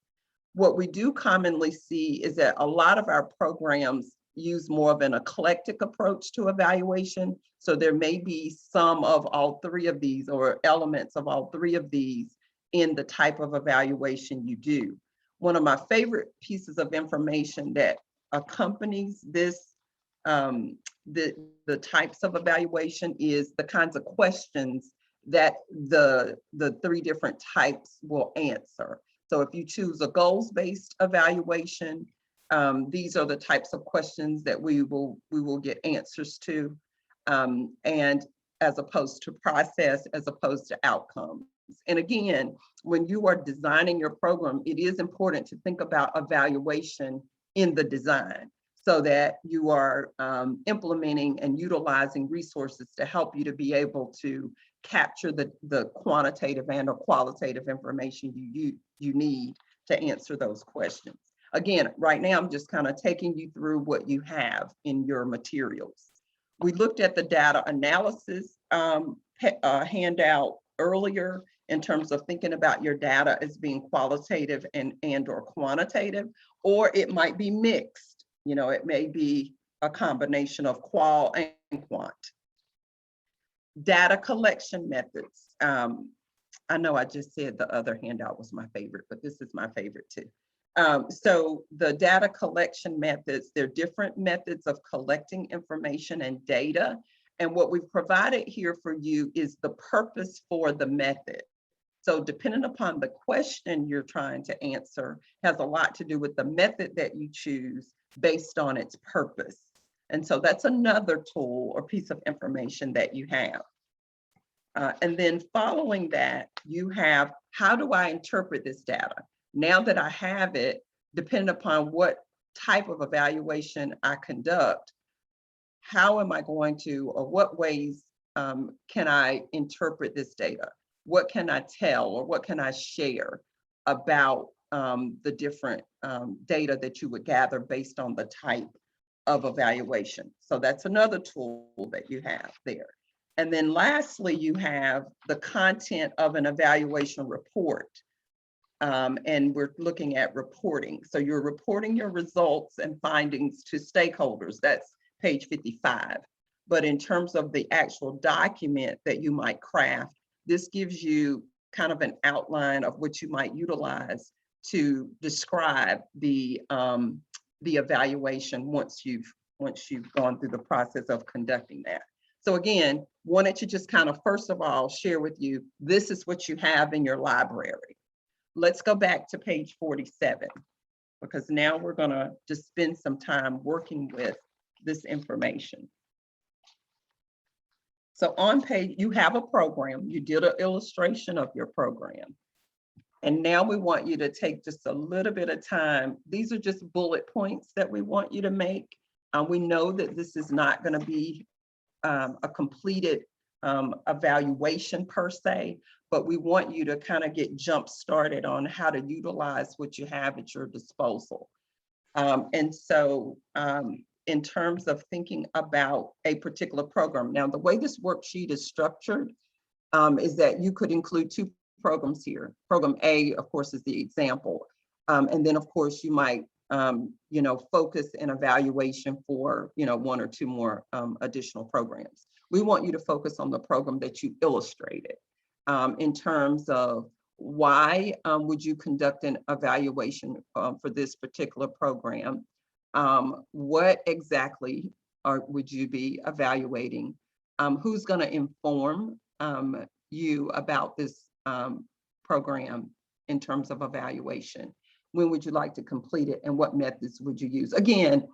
What we do commonly see is that a lot of our programs use more of an eclectic approach to evaluation. So there may be some of all 3 of these, or elements of all 3 of these, in the type of evaluation you do. One of my favorite pieces of information that accompanies this, the types of evaluation, is the kinds of questions that the 3 different types will answer. So if you choose a goals-based evaluation, these are the types of questions that we will get answers to, and as opposed to process, as opposed to outcomes. And again, when you are designing your program, it is important to think about evaluation in the design, so that you are implementing and utilizing resources to help you to be able to capture the quantitative and or qualitative information you need to answer those questions. Again, right now, I'm just kind of taking you through what you have in your materials. We looked at the data analysis handout earlier, in terms of thinking about your data as being qualitative and or quantitative, or it might be mixed. You know, it may be a combination of qual and quant. Data collection methods. I know I just said the other handout was my favorite, but this is my favorite too. So the data collection methods, they're different methods of collecting information and data. And what we've provided here for you is the purpose for the method. So depending upon the question you're trying to answer has a lot to do with the method that you choose based on its purpose. And so that's another tool or piece of information that you have. And then following that, you have, how do I interpret this data? Now that I have it, depending upon what type of evaluation I conduct, how am I going to, or what ways can I interpret this data? What can I tell, or what can I share about the different data that you would gather based on the type of evaluation? So that's another tool that you have there. And then lastly, you have the content of an evaluation report. And we're looking at reporting. So you're reporting your results and findings to stakeholders. That's page 55. But in terms of the actual document that you might craft, this gives you kind of an outline of what you might utilize to describe the evaluation once you've gone through the process of conducting that. So again, wanted to just kind of first of all share with you, this is what you have in your library. Let's go back to page 47, because now we're going to just spend some time working with this information. So on page, you have a program, you did an illustration of your program. And now we want you to take just a little bit of time. These are just bullet points that we want you to make. We know that this is not going to be a completed evaluation per se, but we want you to kind of get jump started on how to utilize what you have at your disposal. And so in terms of thinking about a particular program, now the way this worksheet is structured is that you could include two programs here. Program A, of course, is the example. And then, of course, you might, focus an evaluation for, one or two more additional programs. We want you to focus on the program that you illustrated in terms of why would you conduct an evaluation for this particular program? What exactly would you be evaluating? Who's going to inform you about this program in terms of evaluation? When would you like to complete it and what methods would you use? Again,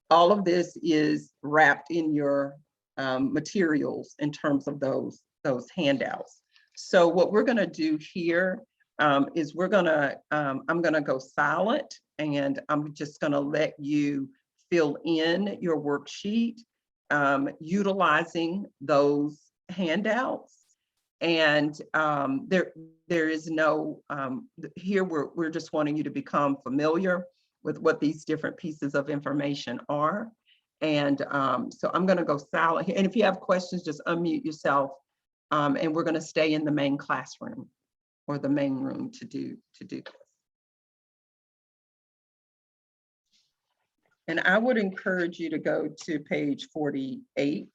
all of this is wrapped in your materials in terms of those handouts. So what we're going to do here is I'm going to go silent and I'm just going to let you fill in your worksheet utilizing those handouts. And there is no, here we're just wanting you to become familiar with what these different pieces of information are. And so I'm going to go silent here. And if you have questions, just unmute yourself. And we're going to stay in the main classroom or the main room to do this. And I would encourage you to go to page 48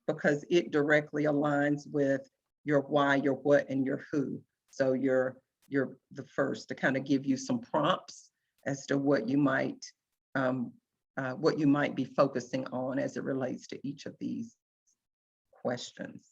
because it directly aligns with your why, your what, and your who. So you're the first to kind of give you some prompts as to what you might be focusing on as it relates to each of these questions.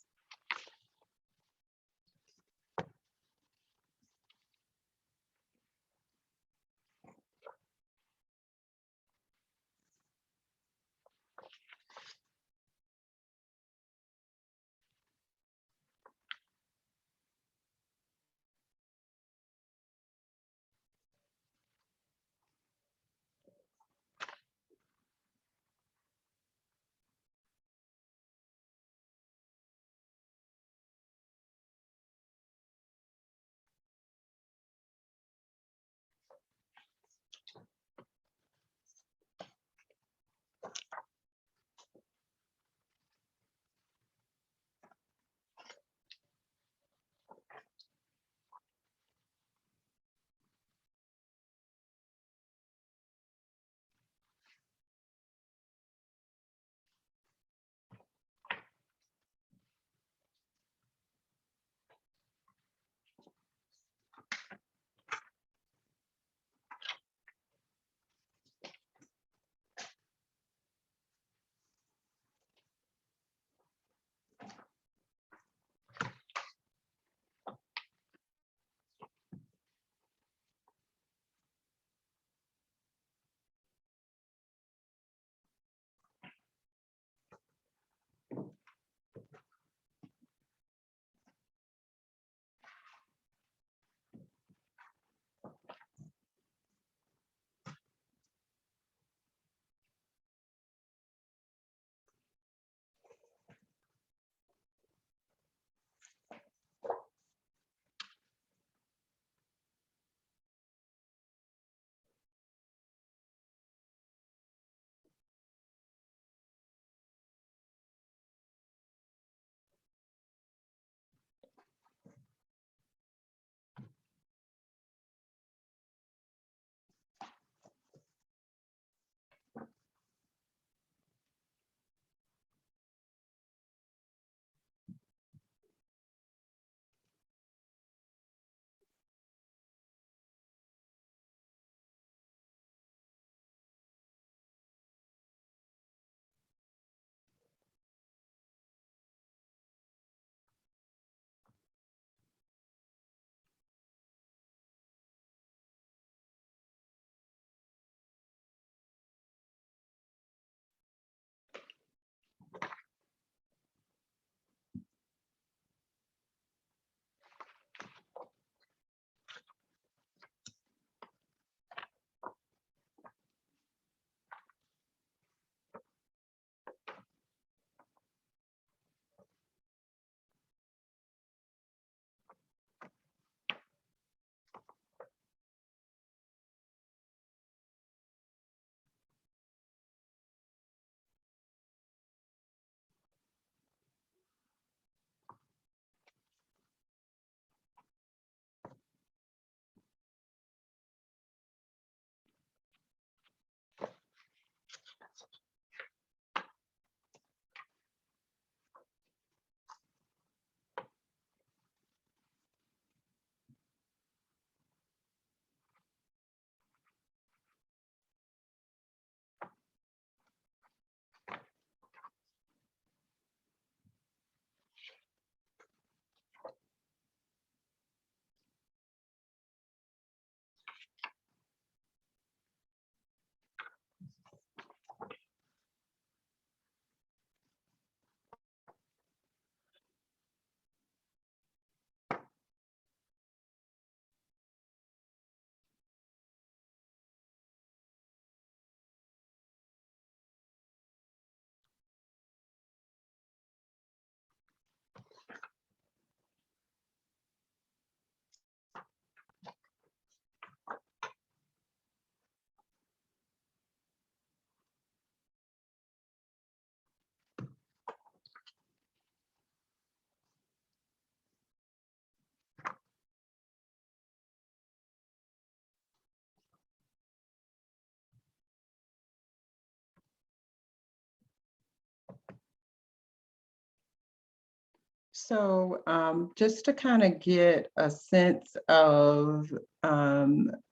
So just to kind of get a sense of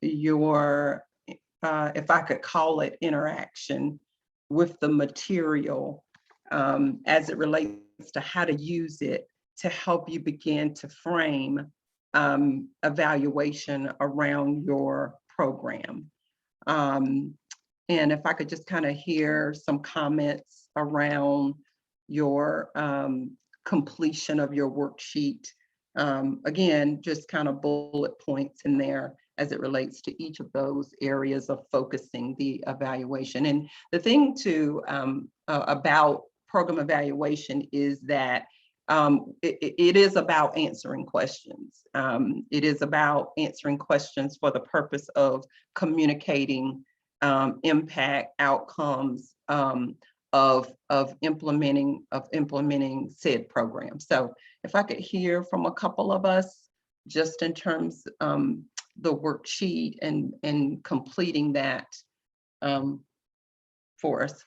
your, if I could call it, interaction with the material as it relates to how to use it to help you begin to frame evaluation around your program. And if I could just kind of hear some comments around your completion of your worksheet. Again, just kind of bullet points in there as it relates to each of those areas of focusing the evaluation. And the thing to about program evaluation is that it is about answering questions. It is about answering questions for the purpose of communicating impact, outcomes, of implementing said program. So if I could hear from a couple of us, just in terms the worksheet and completing that for us.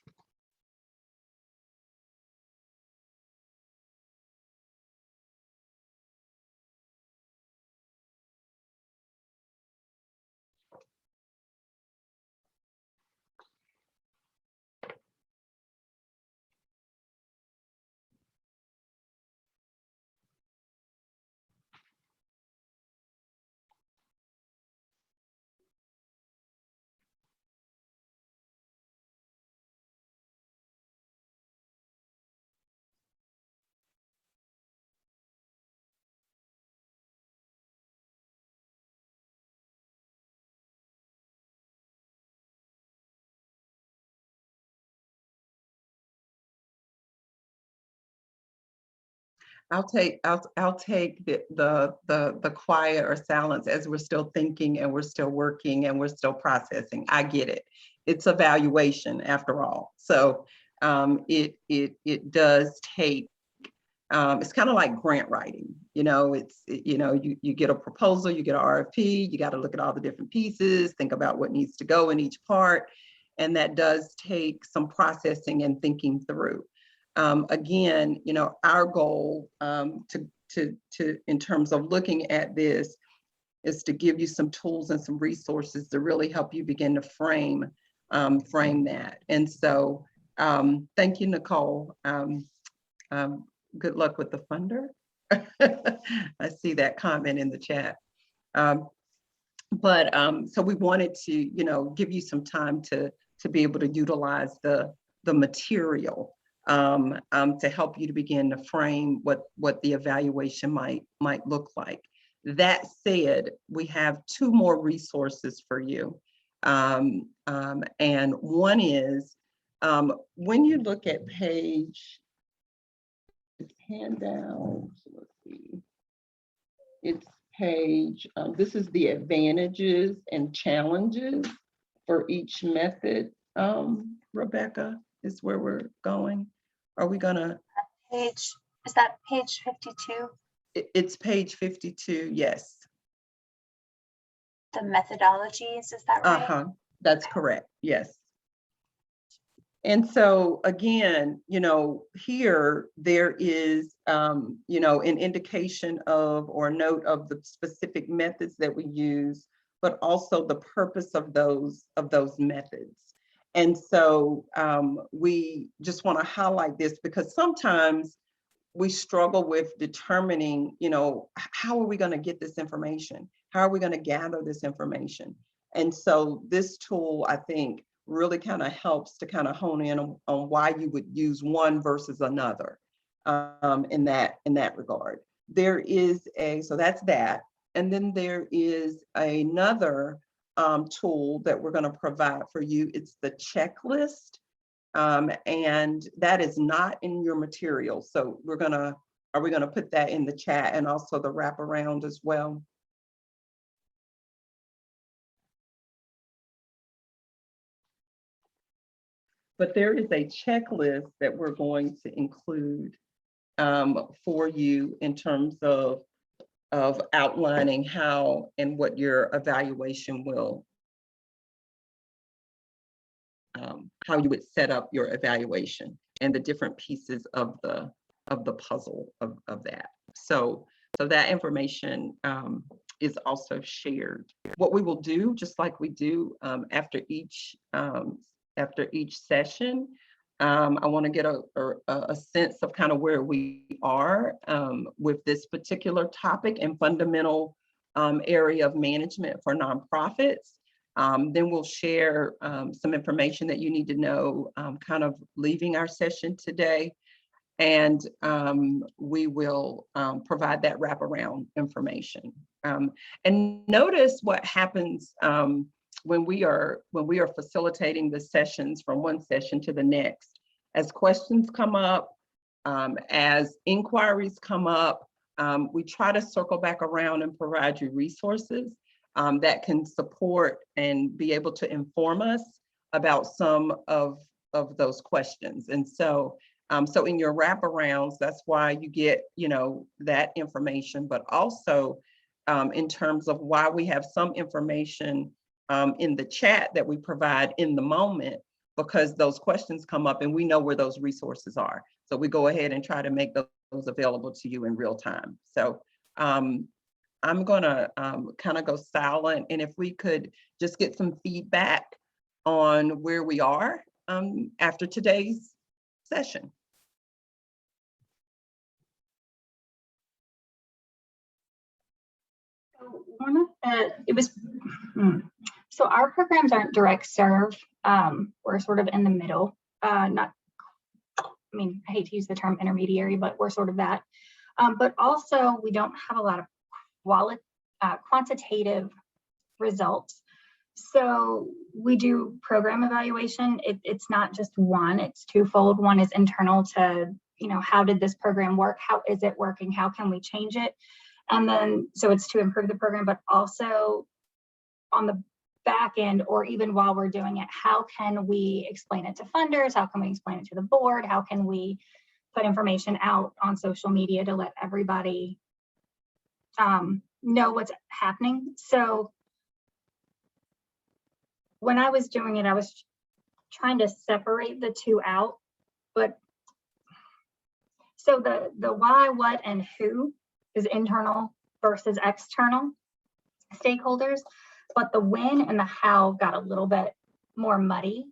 I'll take the quiet or silence as we're still thinking and we're still working and we're still processing. I get it. It's evaluation after all. So it does take, it's kind of like grant writing. You know, you get a proposal, you get an RFP, you got to look at all the different pieces, think about what needs to go in each part. And that does take some processing and thinking through. Again, our goal in terms of looking at this is to give you some tools and some resources to really help you begin to frame that. And so thank you, Nicole. Good luck with the funder. I see that comment in the chat. So we wanted to, give you some time to be able to utilize the material to help you to begin to frame what the evaluation might look like. That said, we have two more resources for you. And one is when you look at page handout, let's see, it's page, this is the advantages and challenges for each method. Rebecca, is where we're going. Are we gonna? Is that page 52? It's page 52, yes. The methodologies, is that right? That's correct, yes. And so again, here there is, an indication of or note of the specific methods that we use, but also the purpose of those methods. And so we just want to highlight this because sometimes we struggle with determining, how are we going to get this information? How are we going to gather this information? And so this tool, I think, really kind of helps to kind of hone in on why you would use one versus another in that regard. There is so that's that. And then there is another tool that we're going to provide for you. It's the checklist. And that is not in your material. So are we gonna put that in the chat and also the wraparound as well? But there is a checklist that we're going to include for you in terms of outlining how and what your evaluation will, how you would set up your evaluation and the different pieces of the puzzle of that. So that information is also shared. What we will do, just like we do after each session, I want to get a sense of kind of where we are with this particular topic and fundamental area of management for nonprofits. Then we'll share some information that you need to know kind of leaving our session today. And we will provide that wraparound information. And notice what happens when we are facilitating the sessions from one session to the next. As questions come up, as inquiries come up, we try to circle back around and provide you resources that can support and be able to inform us about some of those questions. And so in your wraparounds, that's why you get, that information, but also in terms of why we have some information in the chat that we provide in the moment, because those questions come up and we know where those resources are. So we go ahead and try to make those available to you in real time. So I'm gonna kind of go silent, and if we could just get some feedback on where we are after today's session. So our programs aren't direct serve. We're sort of in the middle. I hate to use the term intermediary, but we're sort of that. But also we don't have a lot of quantitative results. So we do program evaluation. It's not just one, it's twofold. One is internal to, how did this program work? How is it working? How can we change it? And then, so it's to improve the program, but also on the back end, or even while we're doing it, how can we explain it to funders? How can we explain it to the board? How can we put information out on social media to let everybody know what's happening? So when I was doing it, I was trying to separate the two out, but so the why, what, and who is internal versus external stakeholders, but the when and the how got a little bit more muddy,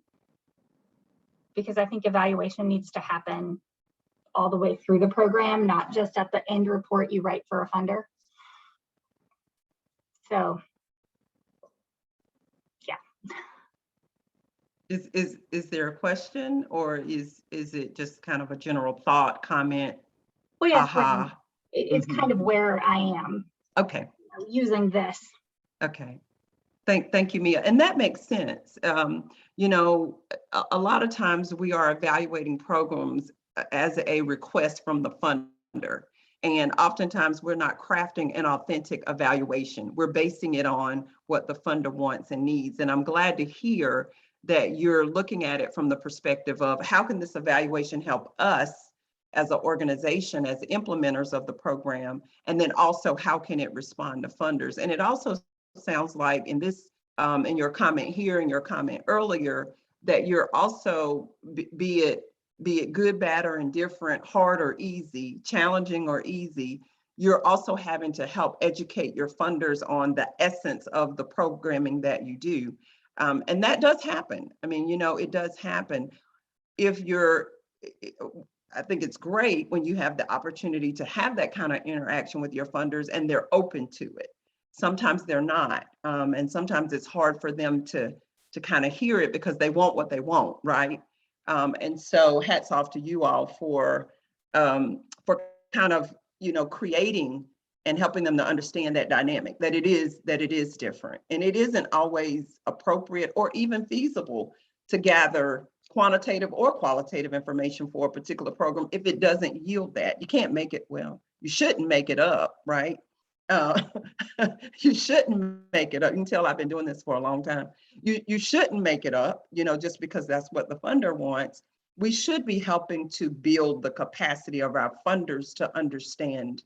because I think evaluation needs to happen all the way through the program, not just at the end report you write for a funder. So, yeah. Is there a question, or is it just kind of a general thought, comment? Well, yes, Aha. It's kind of where I am. Okay. Using this. Okay. Thank you, Mia. And that makes sense. A lot of times we are evaluating programs as a request from the funder. And oftentimes we're not crafting an authentic evaluation. We're basing it on what the funder wants and needs. And I'm glad to hear that you're looking at it from the perspective of how can this evaluation help us as an organization, as implementers of the program, and then also how can it respond to funders. And it also sounds like in this, in your comment here and your comment earlier, that you're also, be it good, bad, or indifferent, hard or easy, challenging or easy, you're also having to help educate your funders on the essence of the programming that you do. And that does happen. It does happen. I think it's great when you have the opportunity to have that kind of interaction with your funders and they're open to it. Sometimes they're not. And sometimes it's hard for them to kind of hear it because they want what they want, right? And so hats off to you all for kind of, creating and helping them to understand that dynamic, that it is different. And it isn't always appropriate or even feasible to gather quantitative or qualitative information for a particular program if it doesn't yield that. You can't make it, you shouldn't make it up, right? You shouldn't make it up. You can tell I've been doing this for a long time. You shouldn't make it up, just because that's what the funder wants. We should be helping to build the capacity of our funders to understand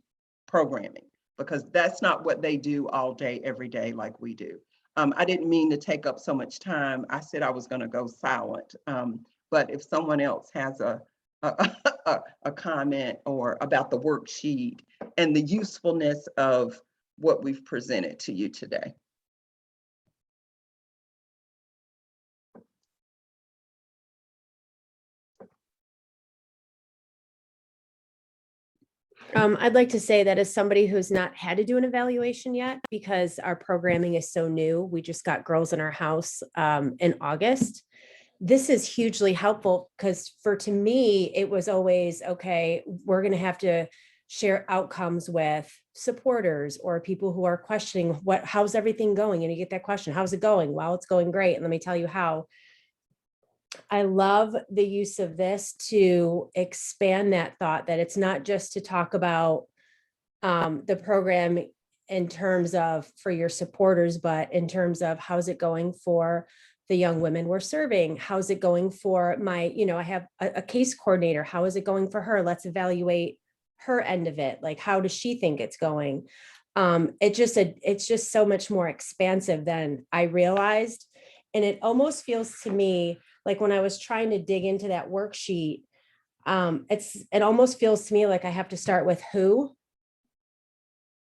programming, because that's not what they do all day, every day like we do. I didn't mean to take up so much time. I said I was going to go silent. But if someone else has a a comment or about the worksheet and the usefulness of what we've presented to you today. I'd like to say that as somebody who's not had to do an evaluation yet, because our programming is so new, we just got Girls in Our House in August. This is hugely helpful because to me, it was always, okay, we're going to have to share outcomes with supporters or people who are questioning how's everything going? And you get that question, how's it going? Well, it's going great. And let me tell you how. I love the use of this to expand that thought, that it's not just to talk about the program in terms of for your supporters, but in terms of how's it going for the young women we're serving? How's it going for my, I have a case coordinator. How is it going for her? Let's evaluate her end of it. Like, how does she think it's going? It's just so much more expansive than I realized. And it almost feels to me like when I was trying to dig into that worksheet, it almost feels to me like I have to start with who,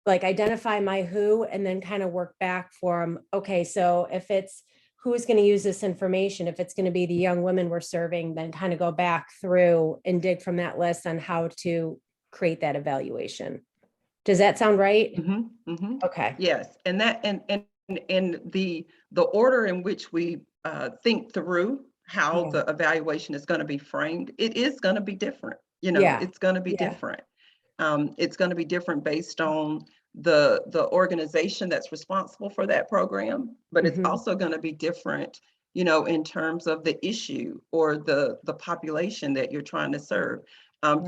like identify my who, and then kind of work back from, okay, so if it's who's going to use this information, if it's going to be the young women we're serving, then kind of go back through and dig from that list on how to create that evaluation. Does that sound right? Mm-hmm, mm-hmm. Okay. Yes, and that and the order in which we think through how the evaluation is going to be framed, it is going to be different. It's going to be different. It's going to be different based on the organization that's responsible for that program, but it's also going to be different, in terms of the issue or the population that you're trying to serve.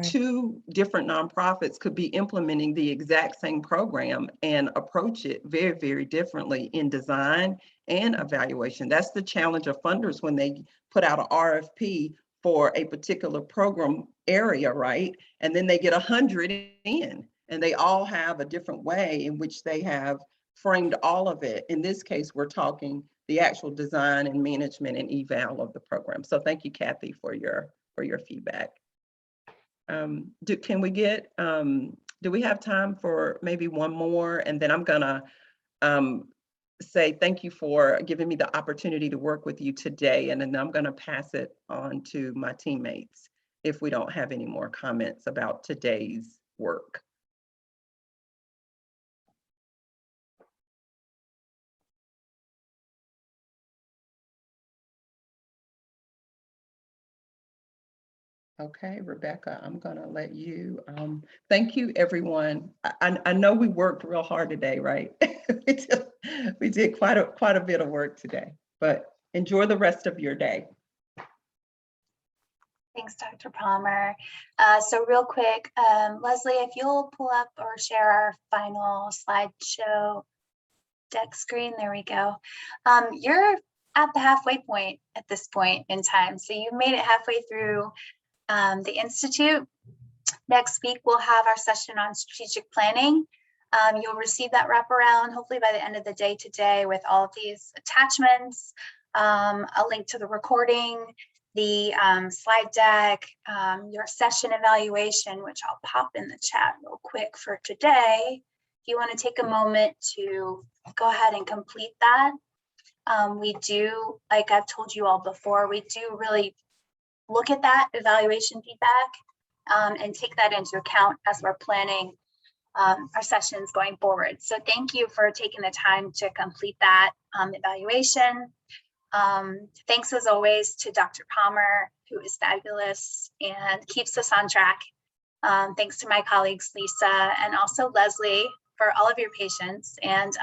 Two different nonprofits could be implementing the exact same program and approach it very, very differently in design and evaluation. That's the challenge of funders when they put out an RFP for a particular program area, right? And then they get 100 in, and they all have a different way in which they have framed all of it. In this case, we're talking the actual design and management and eval of the program. So thank you, Kathy, for your feedback. Do we have time for maybe one more? And then I'm gonna say thank you for giving me the opportunity to work with you today. And then I'm gonna pass it on to my teammates if we don't have any more comments about today's work. Okay, Rebecca, I'm gonna let you, thank you, everyone. I know we worked real hard today, right? we did quite a bit of work today, but enjoy the rest of your day. Thanks, Dr. Palmer. So real quick, Leslie, if you'll pull up or share our final slideshow deck screen, there we go. You're at the halfway point at this point in time. So you've made it halfway through the Institute. Next week, we'll have our session on strategic planning. You'll receive that wraparound hopefully by the end of the day today with all of these attachments, a link to the recording, the slide deck, your session evaluation, which I'll pop in the chat real quick for today. If you want to take a moment to go ahead and complete that. We do, like I've told you all before, we do really look at that evaluation feedback and take that into account as we're planning our sessions going forward. So thank you for taking the time to complete that evaluation. Thanks as always to Dr. Palmer, who is fabulous and keeps us on track. Thanks to my colleagues, Lisa, and also Leslie, for all of your patience and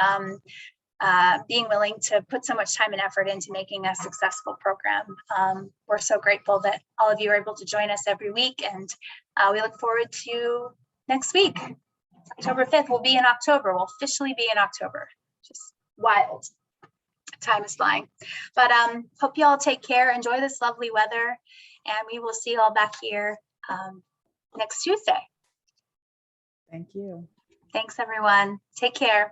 being willing to put so much time and effort into making a successful program. We're so grateful that all of you are able to join us every week, and we look forward to next week. October 5th, we'll be in October. We'll officially be in October. Just wild. Time is flying. But hope you all take care. Enjoy this lovely weather, and we will see you all back here next Tuesday. Thank you. Thanks, everyone. Take care.